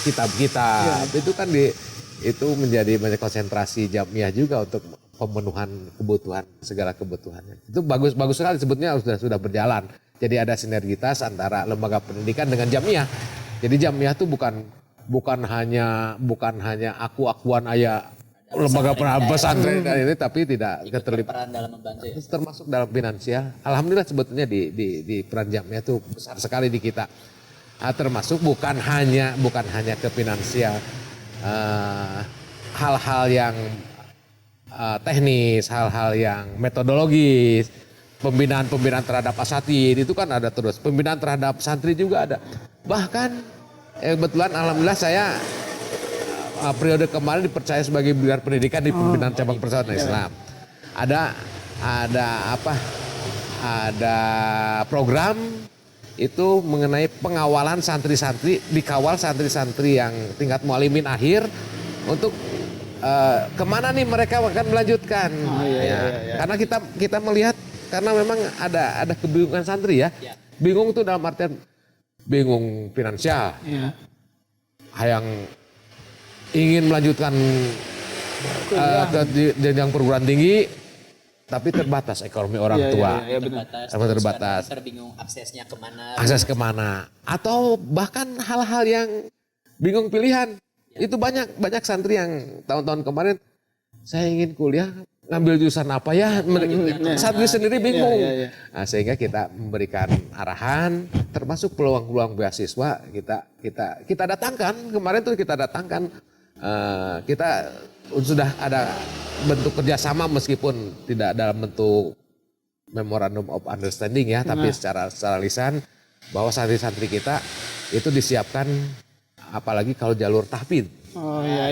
kitab-kitab itu kan itu menjadi banyak konsentrasi jamiah juga untuk pemenuhan segala kebutuhannya. Itu bagus sekali sebetulnya sudah berjalan. Jadi ada sinergitas antara lembaga pendidikan dengan jamiah. Jadi jamiah itu bukan hanya aku-akuan ayah lembaga pesantren ini tapi tidak keterlibatan
dalam membantu ya.
Termasuk dalam finansial. Alhamdulillah sebetulnya di peran jamiah itu besar sekali di kita. Termasuk bukan hanya ke finansial. Hal-hal yang teknis, hal-hal yang metodologis, pembinaan terhadap asatid itu kan ada terus. Pembinaan terhadap santri juga ada. Bahkan kebetulan alhamdulillah saya periode kemarin dipercaya sebagai bidang pendidikan di pimpinan cabang Persaudaraan Islam. Ada apa? Ada program itu mengenai pengawalan santri-santri, dikawal santri-santri yang tingkat mualimin akhir untuk kemana nih mereka akan melanjutkan. Karena kita melihat karena memang ada kebingungan santri ya. Bingung itu dalam artian bingung finansial. Yang ingin melanjutkan ke jenjang perguruan tinggi tapi terbatas ekonomi orang tua. Terbatas.
Terbingung aksesnya kemana.
Akses kemana. Atau bahkan hal-hal yang bingung pilihan. Itu banyak santri yang tahun-tahun kemarin saya ingin kuliah ngambil jurusan apa ya. Santri sendiri bingung. Nah, sehingga kita memberikan arahan termasuk peluang-peluang beasiswa kita datangkan. Kemarin tuh kita datangkan kita sudah ada bentuk kerjasama meskipun tidak dalam bentuk memorandum of understanding ya, tapi secara lisan bahwa santri-santri kita itu disiapkan apalagi kalau jalur tahfidz.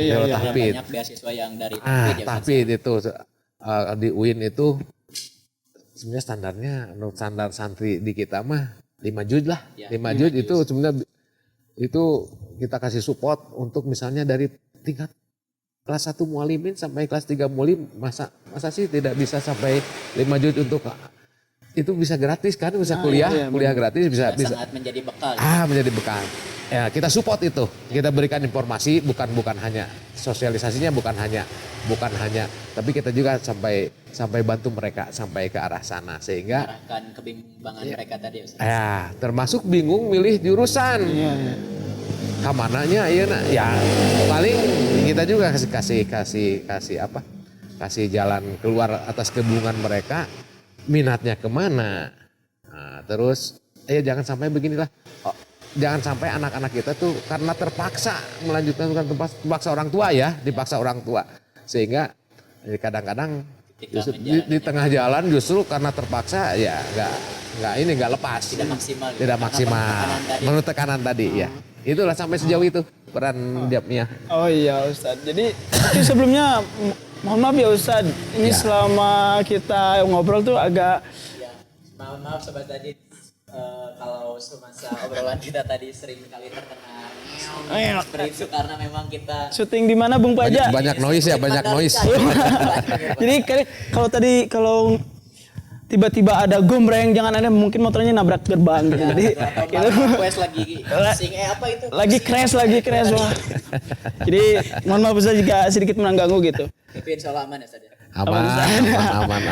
Jalur tahfidz.
Banyak beasiswa yang dari
tahfidz itu di UIN itu sebenarnya standarnya menurut standar santri di kita mah 5 juz lah. 5 juz itu sebenarnya itu kita kasih support untuk misalnya dari tingkat kelas 1 mualimin sampai kelas 3 mualim masa sih tidak bisa sampai 5 juz untuk itu bisa gratis kan, bisa kuliah gratis bisa
sangat menjadi bekal.
Menjadi bekal. Ya, kita support itu. Kita berikan informasi bukan hanya sosialisasinya bukan hanya tapi kita juga sampai bantu mereka sampai ke arah sana sehingga
arahkan kebimbangan mereka tadi Ustaz.
Ya, termasuk bingung milih jurusan. Kamananya ya paling kita juga kasih jalan keluar atas kebingungan mereka, minatnya kemana. Nah, terus jangan sampai beginilah, jangan sampai anak-anak kita tuh karena terpaksa melanjutkan terpaksa orang tua ya, dipaksa orang tua sehingga kadang-kadang di tengah jalan justru karena terpaksa ya nggak lepas, tidak maksimal menurut tekanan tadi ya. Itulah sampai sejauh itu peran Japnia.
Oh iya Ustadz. Jadi sebelumnya mohon maaf ya Ustadz. Ini selama kita ngobrol tuh agak.
Maaf Sobat Tajid. Kalau semasa obrolan kita tadi sering kali terkena seperti itu karena memang kita
syuting di mana Bung Paja?
Banyak noise ya, banyak noise.
Jadi kalau tiba-tiba ada gombreng, jangan ada mungkin motornya nabrak gerbang gitu. Jadi
itu quest lagi crash wah. Jadi mohon maaf Ustaz jika sedikit mengganggu gitu. Tapi insyaallah aman ya Ustaz.
Aman.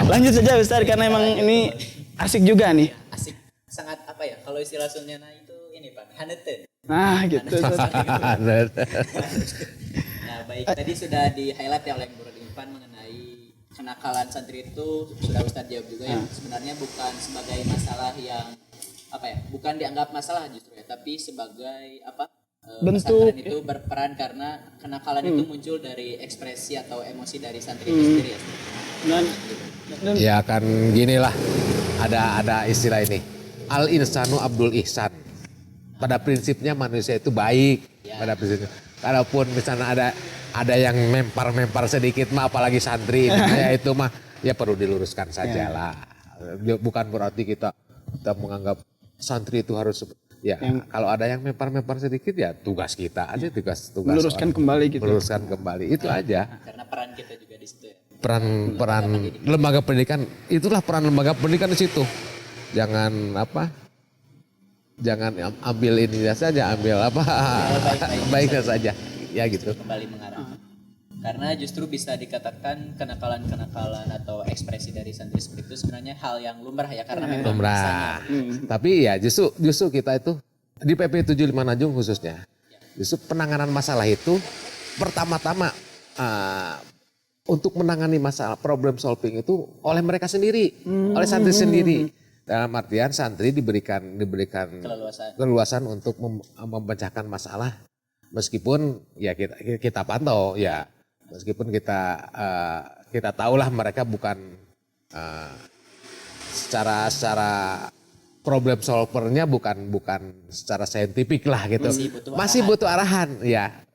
Lanjut saja Ustaz karena emang ini asik juga nih.
Asik. Sangat apa ya? Kalau istilah Sundana itu ini Pak, hanete.
Nah, gitu.
Nah, baik tadi sudah di-highlight ya oleh Guru Irfan mengenai kenakalan santri itu sudah Ustadz jawab juga yang sebenarnya bukan sebagai masalah yang apa ya, bukan dianggap masalah justru ya, tapi sebagai apa
bentuk
pesantren itu berperan karena kenakalan itu muncul dari ekspresi atau emosi dari santri itu sendiri ya.
Dan
ya kan ginilah ada istilah ini al insanu abdul ihsan. Pada prinsipnya manusia itu baik pada prinsipnya. Kalaupun misalnya ada yang mempar sedikit mah apalagi santri ya itu mah ya perlu diluruskan saja lah. Bukan berarti kita menganggap santri itu harus kalau ada yang mempar sedikit ya tugas kita aja tugas
meluruskan kembali gitu.
Meluruskan kembali itu aja.
Karena peran kita juga di situ ya.
Peran lembaga pendidikan itulah peran lembaga pendidikan di situ. Jangan ambil ini saja, ambil baiknya saja. Ya gitu.
Kembali mengarah. Karena justru bisa dikatakan kenakalan-kenakalan atau ekspresi dari santri seperti itu sebenarnya hal yang lumrah ya karena memang
lumrah. Tapi ya justru kita itu di PP 75 Najung khususnya. Justru penanganan masalah itu pertama-tama untuk menangani masalah problem solving itu oleh mereka sendiri, oleh santri sendiri. Dalam artian santri diberikan keleluasan untuk memecahkan masalah. Meskipun ya kita pantau ya, meskipun kita tahulah mereka bukan secara problem solvernya bukan secara saintifik lah gitu.
Masih butuh
arahan ya.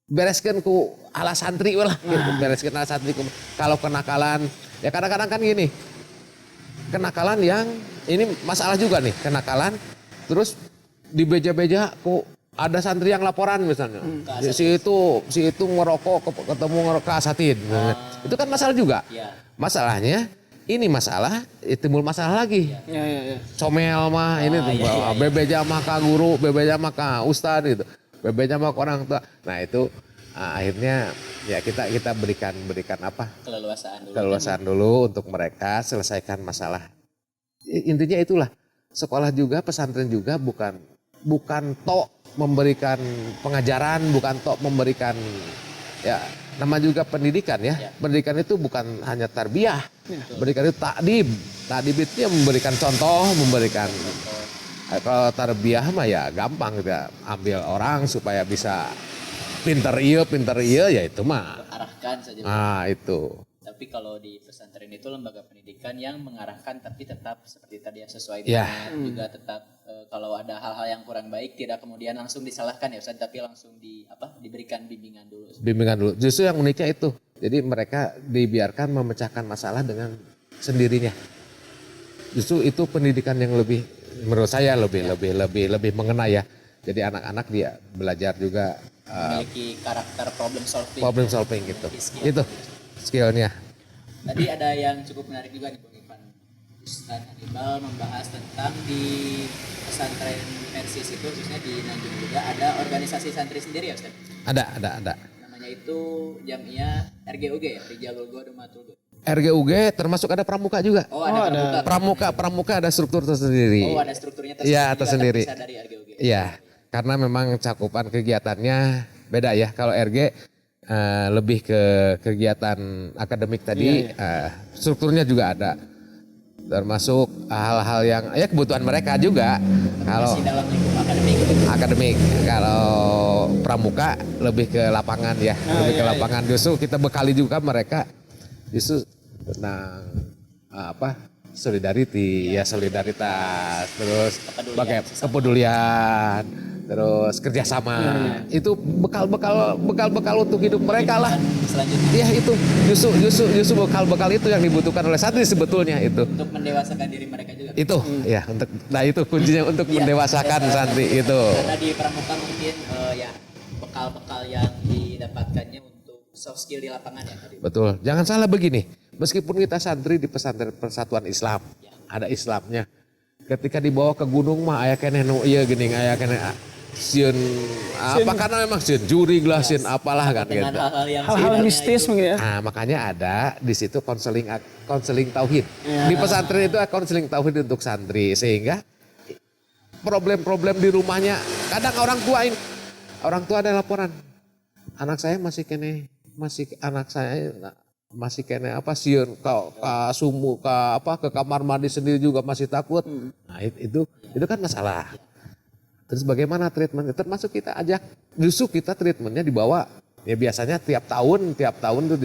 Bereskan ku ala santri lah gitu. Bereskan ala santri kalau kenakalan ya kadang-kadang kan gini. Kenakalan yang ini masalah juga nih, kenakalan terus di beja-beja kok ada santri yang laporan misalnya. Si itu ngerokok ketemu ngerokok asatid. Itu kan masalah juga.
Ya.
Masalahnya ini masalah timbul masalah lagi.
Ya.
Comel mah ini tuh bebeja mah ka guru, bebeja mah ka ustad gitu. Bebeja mah ke orang tua. Nah, itu akhirnya ya kita berikan apa? Keleluasaan dulu untuk mereka selesaikan masalah. Intinya itulah. Sekolah juga, pesantren juga bukan tok memberikan pengajaran, bukan tok memberikan ya nama juga pendidikan ya. Pendidikan itu bukan hanya tarbiyah. Pendidikan itu takdib. Takdib itu memberikan contoh, memberikan kalau tarbiyah mah ya gampang kita ambil orang supaya bisa pinter iya ya itu mah.
Arahkan saja.
Itu.
Tapi kalau di pesantren itu lembaga pendidikan yang mengarahkan tapi tetap seperti tadi ya sesuai dengan juga tetap kalau ada hal-hal yang kurang baik tidak kemudian langsung disalahkan ya Ustaz, tapi langsung diberikan bimbingan dulu. Bimbingan dulu.
Justru yang uniknya itu. Jadi mereka dibiarkan memecahkan masalah dengan sendirinya. Justru itu pendidikan yang lebih menurut saya lebih mengena ya. Jadi anak-anak dia belajar juga
memiliki karakter
problem solving gitu. Itu skillnya.
Tadi ada yang cukup menarik juga nih Bung Ivan. Ustaz Hannibal membahas tentang di pesantren Persis itu khususnya di Nanjung juga ada organisasi santri sendiri ya Ustaz?
Ada.
Namanya itu Jamiah RGUG ya, Rijalul Godomatul.
RGUG termasuk ada pramuka juga.
Oh, ada
pramuka ada struktur tersendiri.
Oh, ada strukturnya tersendiri.
Iya, tersendiri.
Dari RGUG.
Iya, karena memang cakupan kegiatannya beda ya. Kalau RG lebih ke kegiatan akademik tadi, strukturnya juga ada. Termasuk hal-hal yang ya kebutuhan mereka juga. Kalau
masih dalam lingkup akademik.
Kalau pramuka lebih ke lapangan ya, lebih ke lapangan. Justru kita bekali juga mereka justru tentang solidaritas, terus kepedulian, terus kerjasama. Itu bekal untuk hidup mereka lah.
Selanjutnya.
Iya itu justru bekal itu yang dibutuhkan oleh santri sebetulnya itu.
Untuk mendewasakan diri mereka juga.
Itu ya itu kuncinya untuk mendewasakan santri itu.
Karena di pramuka mungkin ya bekal-bekal yang didapatkannya untuk soft skill di lapangan ya tadi.
Betul. Jangan salah begini. Meskipun kita santri di pesantren Persatuan Islam, ada Islamnya. Ketika dibawa ke gunung mah aya keneh nu ieu geuning aya keneh sieun apa karena memang sieun jurig lah sieun apalah kan gitu.
Hal-hal mistis mungkin ya.
Nah, makanya ada di situ konseling tauhid. Di pesantren itu ada konseling tauhid untuk santri sehingga problem-problem di rumahnya kadang orang tua ada laporan. Anak saya masih kene sieun ke kamar mandi sendiri juga masih takut. Nah, itu kan masalah. Terus bagaimana treatment? Termasuk kita ajak justru kita treatmentnya dibawa ya biasanya tiap tahun tuh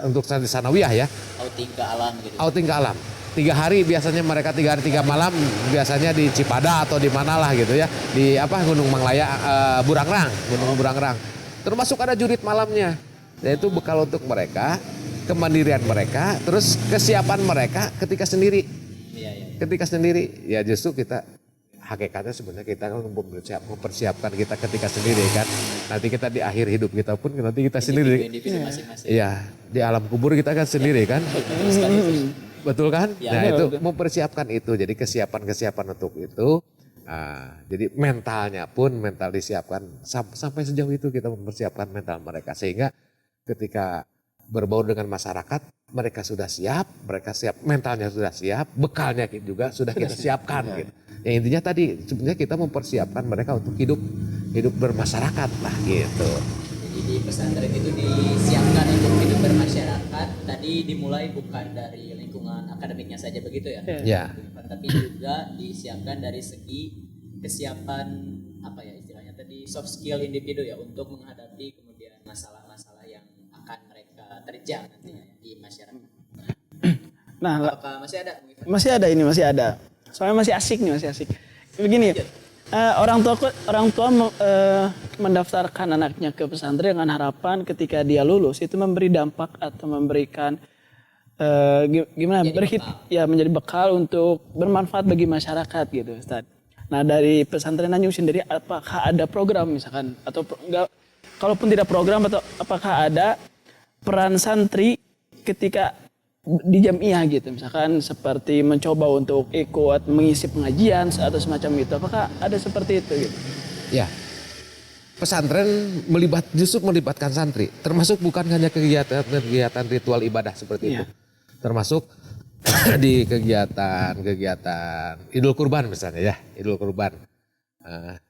untuk santri sanawiyah ya.
Outing ke alam gitu.
Outing ke alam. 3 hari biasanya mereka 3 hari 3 malam biasanya di Cipada atau di mana lah gitu ya. Di Gunung Manglaya Gunung Burangrang. Termasuk ada jurit malamnya. Yaitu bekal untuk mereka, kemandirian mereka, terus kesiapan mereka ketika sendiri. Ketika sendiri ya justru kita hakikatnya sebenarnya kita mempersiapkan kita ketika sendiri kan. Nanti kita di akhir hidup kita pun nanti kita sendiri. Iya, di alam kubur kita kan sendiri kan. Betul kan? Nah itu mempersiapkan itu. Jadi kesiapan untuk itu. Jadi mental disiapkan sampai sejauh itu kita mempersiapkan mental mereka sehingga ketika berbaur dengan masyarakat mereka sudah siap, mentalnya sudah siap, bekalnya juga sudah kita siapkan gitu. Ya intinya tadi sebenarnya kita mempersiapkan mereka untuk hidup bermasyarakat lah gitu.
Jadi di pesantren itu disiapkan untuk hidup bermasyarakat. Tadi dimulai bukan dari lingkungan akademiknya saja begitu ya?
Ya.
Tapi juga disiapkan dari segi kesiapan istilahnya tadi soft skill individu ya untuk menghadapi kemudian masalah-masalah yang akan mereka terjang nantinya di masyarakat.
Nah,
apakah masih ada?
Masih ada. soalnya masih asik nih, masih asik. Begini, orang tua mendaftarkan anaknya ke pesantren dengan harapan ketika dia lulus itu memberi dampak atau memberikan menjadi bekal untuk bermanfaat bagi masyarakat gitu, Ustaz. Nah, dari pesantren Nanjung sendiri apakah ada program misalkan atau enggak, kalaupun tidak program atau apakah ada peran santri ketika di jamiah gitu, misalkan seperti mencoba untuk ikut mengisi pengajian atau semacam itu, apakah ada seperti itu gitu?
Ya, pesantren justru melibatkan santri, termasuk bukan hanya kegiatan ritual ibadah seperti itu, termasuk di kegiatan Idul Kurban misalnya ya, Idul Kurban,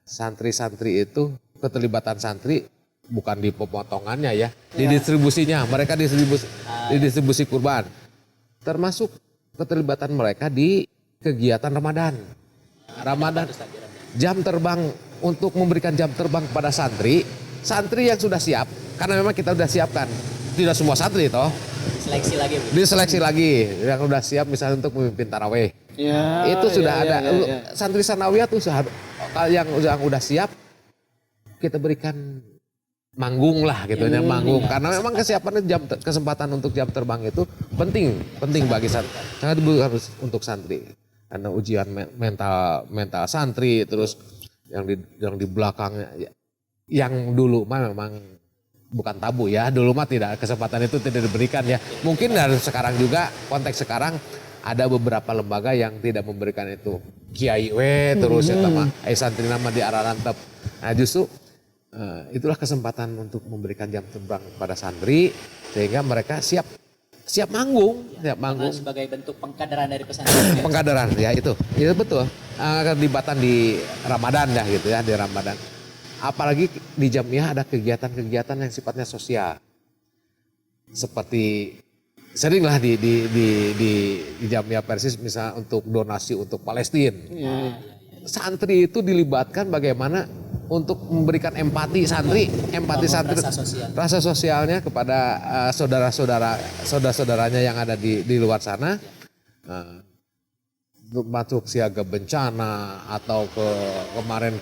santri-santri itu keterlibatan santri bukan di pemotongannya ya, di distribusinya, mereka distribusi kurban. Termasuk keterlibatan mereka di kegiatan Ramadan. Jam terbang untuk memberikan jam terbang kepada santri yang sudah siap, karena memang kita sudah siapkan. Tidak semua santri toh. Diseleksi lagi yang sudah siap misalnya untuk memimpin taraweh. Itu sudah ada. Santri sanawiyah tuh yang udah siap kita berikan manggung lah gitu ya, manggung karena memang kesiapannya kesempatan untuk jam terbang itu penting bagi santri, sangat harus untuk santri karena ujian mental santri, terus yang di belakangnya yang dulu mah memang bukan tabu ya, dulu mah kesempatan itu tidak diberikan ya, mungkin dari sekarang juga konteks sekarang ada beberapa lembaga yang tidak memberikan itu, kiai terus ya mah santri nama di ararantep. Nah justru itulah kesempatan untuk memberikan jam terbang kepada santri sehingga mereka siap manggung.
Sebagai bentuk pengkaderan dari pesantren.
Pengkaderan ya itu betul. Keterlibatan di Ramadan ya gitu ya, di Ramadan. Apalagi di jamiah ada kegiatan-kegiatan yang sifatnya sosial. Seperti seringlah di jamiah Persis misalnya untuk donasi untuk Palestina. Santri itu dilibatkan bagaimana untuk memberikan empati santri rasa sosialnya kepada saudara-saudaranya yang ada di luar sana, masuk siaga bencana atau kemarin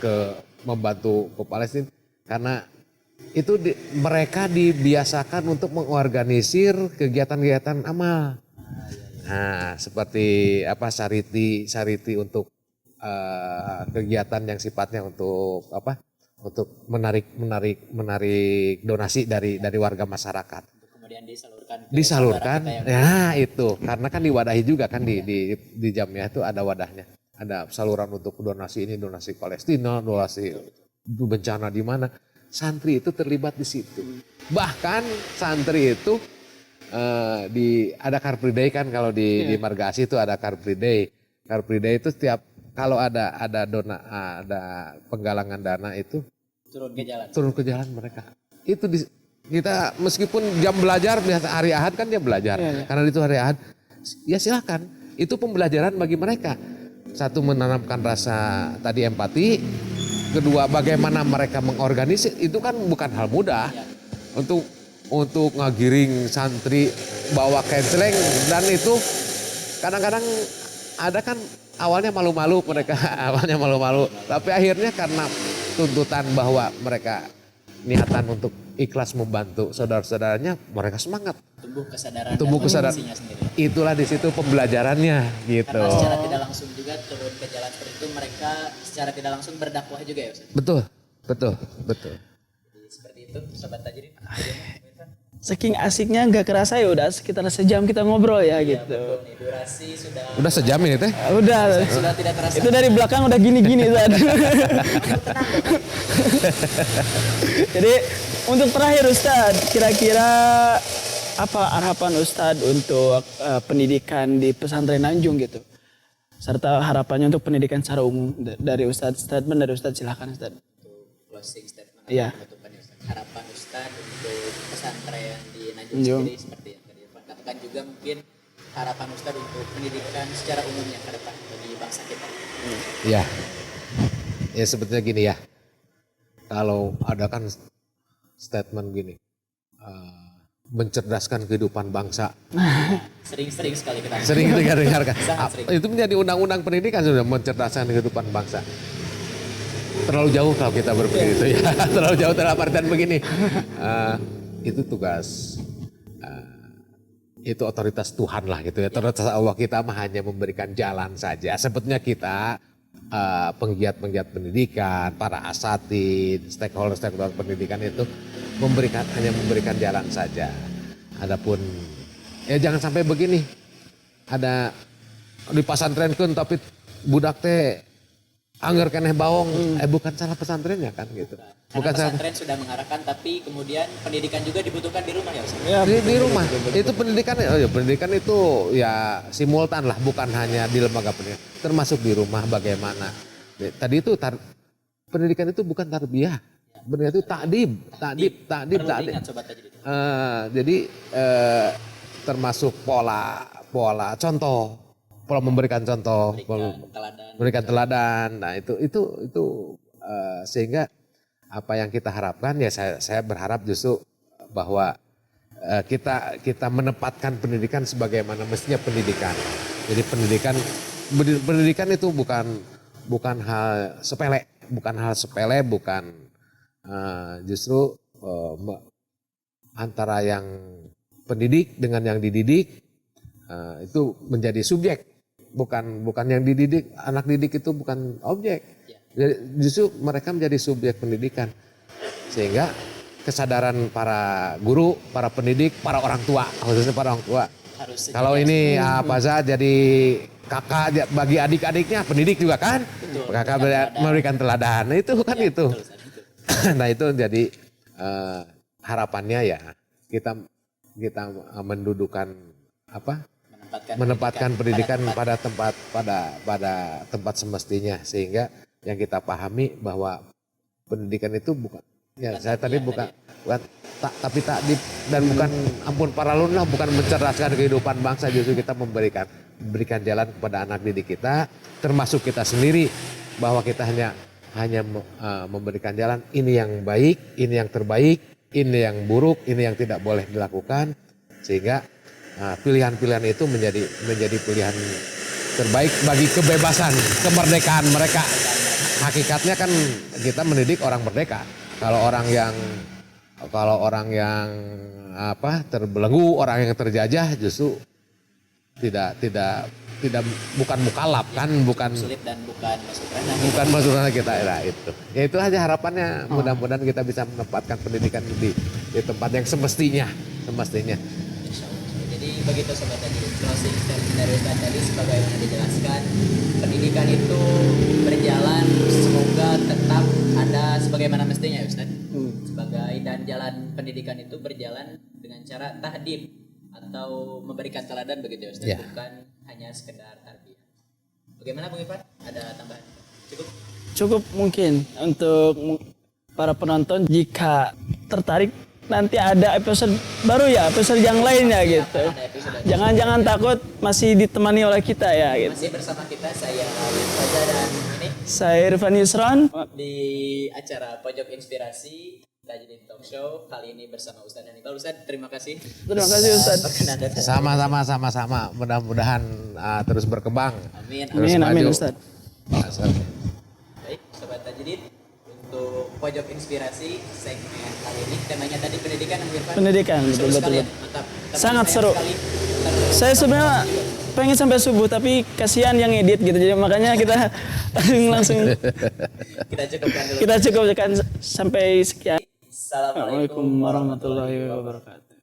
membantu ke Palestina, karena itu mereka dibiasakan untuk mengorganisir kegiatan-kegiatan amal. Nah, seperti charity untuk kegiatan yang sifatnya untuk menarik donasi dari warga masyarakat.
Kemudian
disalurkan ya itu karena kan diwadahi juga kan di jamiah itu ada wadahnya, ada saluran untuk donasi ini, donasi Palestina, donasi bencana di mana, santri itu terlibat di situ. Bahkan santri itu ada Car Free Day kan, kalau di Margasi itu ada Car Free Day. Car Free Day itu setiap kalau ada penggalangan dana itu turun ke jalan mereka. Itu kita meskipun jam belajar biasa hari Ahad kan dia belajar. Karena itu hari Ahad. Ya silakan. Itu pembelajaran bagi mereka. Satu, menanamkan rasa tadi empati. Kedua, bagaimana mereka mengorganisir, itu kan bukan hal mudah. Untuk ngagiring santri bawa kenceleng, dan itu kadang-kadang ada kan awalnya malu-malu mereka, tapi akhirnya karena tuntutan bahwa mereka niatan untuk ikhlas membantu saudara-saudaranya, mereka semangat. Tumbuh kesadaran. Itulah di situ pembelajarannya gitu.
Karena secara tidak langsung juga turun ke jalan seperti itu, mereka secara tidak langsung berdakwah juga ya Ustaz?
Betul.
Jadi seperti itu Sobat Tajrid.
Saking asiknya nggak kerasa ya udah sekitar sejam kita ngobrol ya gitu.
Betul nih, durasi
udah sejam ini teh.
Sudah
tidak terasa.
Itu dari belakang udah gini-gini tadi. Jadi untuk terakhir Ustadz, kira-kira apa harapan Ustadz untuk pendidikan di pesantren Nanjung gitu? Serta harapannya untuk pendidikan secara umum dari Ustadz, statement dari Ustadz, silakan Ustadz.
Untuk closing statement
Iya.
Harapan Ustadz untuk pesantren di Nanjung sendiri seperti yang tadi Pak katakan, juga mungkin harapan Ustadz untuk pendidikan secara umumnya ke depan bagi bangsa kita.
Ya sebetulnya gini ya, kalau ada kan statement gini, mencerdaskan kehidupan bangsa.
Sering-sering sekali kita.
Sering kita dengarkan.
Sangat sering.
Itu menjadi undang-undang pendidikan sudah mencerdaskan kehidupan bangsa. Terlalu jauh kalau kita berpikir itu ya. Terlalu jauh dalam artian begini. Itu tugas, itu otoritas Tuhan lah gitu ya. Otoritas Allah, kita mah hanya memberikan jalan saja. Sebetulnya kita penggiat-penggiat pendidikan, para asatid, stakeholder pendidikan itu hanya memberikan jalan saja. Adapun ya jangan sampai begini. Ada di pesantrenkeun tapi budak teh angger keneh baong, bukan salah pesantrennya kan gitu.
Karena pesantren sudah mengarahkan, tapi kemudian pendidikan juga dibutuhkan di rumah ya Ustaz?
Ya,
Di rumah. Itu pendidikan itu ya simultan lah, bukan hanya di lembaga pendidikan. Termasuk di rumah bagaimana. Tadi itu pendidikan itu bukan tarbiyah. Pendidikan itu takdib.
Perlu diingat Sobat Tajidid.
Jadi termasuk pola contoh. Pola memberikan contoh, memberikan teladan. Nah itu sehingga apa yang kita harapkan ya saya berharap justru bahwa kita menempatkan pendidikan sebagaimana mestinya pendidikan. Jadi pendidikan itu bukan hal sepele, bukan justru antara yang pendidik dengan yang dididik itu menjadi subjek. Bukan yang dididik, anak didik itu bukan objek. Jadi justru mereka menjadi subjek pendidikan. Sehingga kesadaran para guru, para pendidik, para orang tua, khususnya para orang tua. Kalau ini apa saja jadi kakak bagi adik-adiknya, pendidik juga kan? Betul, kakak memberikan teladan. Nah, itu kan ya, itu. Betul, nah itu jadi harapannya ya kita mendudukan menempatkan pendidikan pada tempat semestinya, sehingga yang kita pahami bahwa pendidikan itu bukan ya saya tadi bukan tapi takdib dan bukan ampun paralun lah, bukan mencerdaskan kehidupan bangsa, justru kita memberikan jalan kepada anak didik kita, termasuk kita sendiri, bahwa kita hanya memberikan jalan, ini yang baik, ini yang terbaik, ini yang buruk, ini yang tidak boleh dilakukan, sehingga pilihan-pilihan itu menjadi pilihan terbaik bagi kebebasan, kemerdekaan mereka. Hakikatnya kan kita mendidik orang merdeka. Kalau orang yang terbelenggu, orang yang terjajah justru tidak bukan mukalaf kan, bukan
sulit dan bukan
masuk ranah kita ya itu. Ya itu aja harapannya, mudah-mudahan kita bisa menempatkan pendidikan di tempat yang semestinya.
Jadi begitu Sobat Tajidid, closing statement dari Ustaz tadi sebagaimana dijelaskan, pendidikan itu berjalan semoga tetap ada sebagaimana mestinya ya Ustaz. Dan jalan pendidikan itu berjalan dengan cara tahdib atau memberikan teladan begitu ya Ustaz, bukan hanya sekedar tarbiyah. Bagaimana Bung Irfan? Ada tambahan?
Cukup mungkin untuk para penonton, jika tertarik nanti ada episode baru ya, episode yang lainnya gitu. Jangan takut, masih ditemani oleh kita ya gitu.
Masih bersama kita, saya Faza dan ini
saya Irfan Yusron
di acara Pojok Inspirasi Tajidid Talk Show. Kali ini bersama Ustaz Hannibal. Ustaz, terima kasih.
Terima kasih Ustaz.
Sama-sama. Mudah-mudahan terus berkembang.
Amin Ustaz.
Baik, Sobat Tajidid, untuk Pojok Inspirasi segmen kali ini temanya tadi pendidikan,
Pendidikan, betul.
Mantap.
Sangat seru. Saya sebenarnya pengen sampai subuh, tapi kasihan yang edit gitu, jadi makanya kita langsung kita cukupkan sampai sekian.
Assalamualaikum
warahmatullahi wabarakatuh.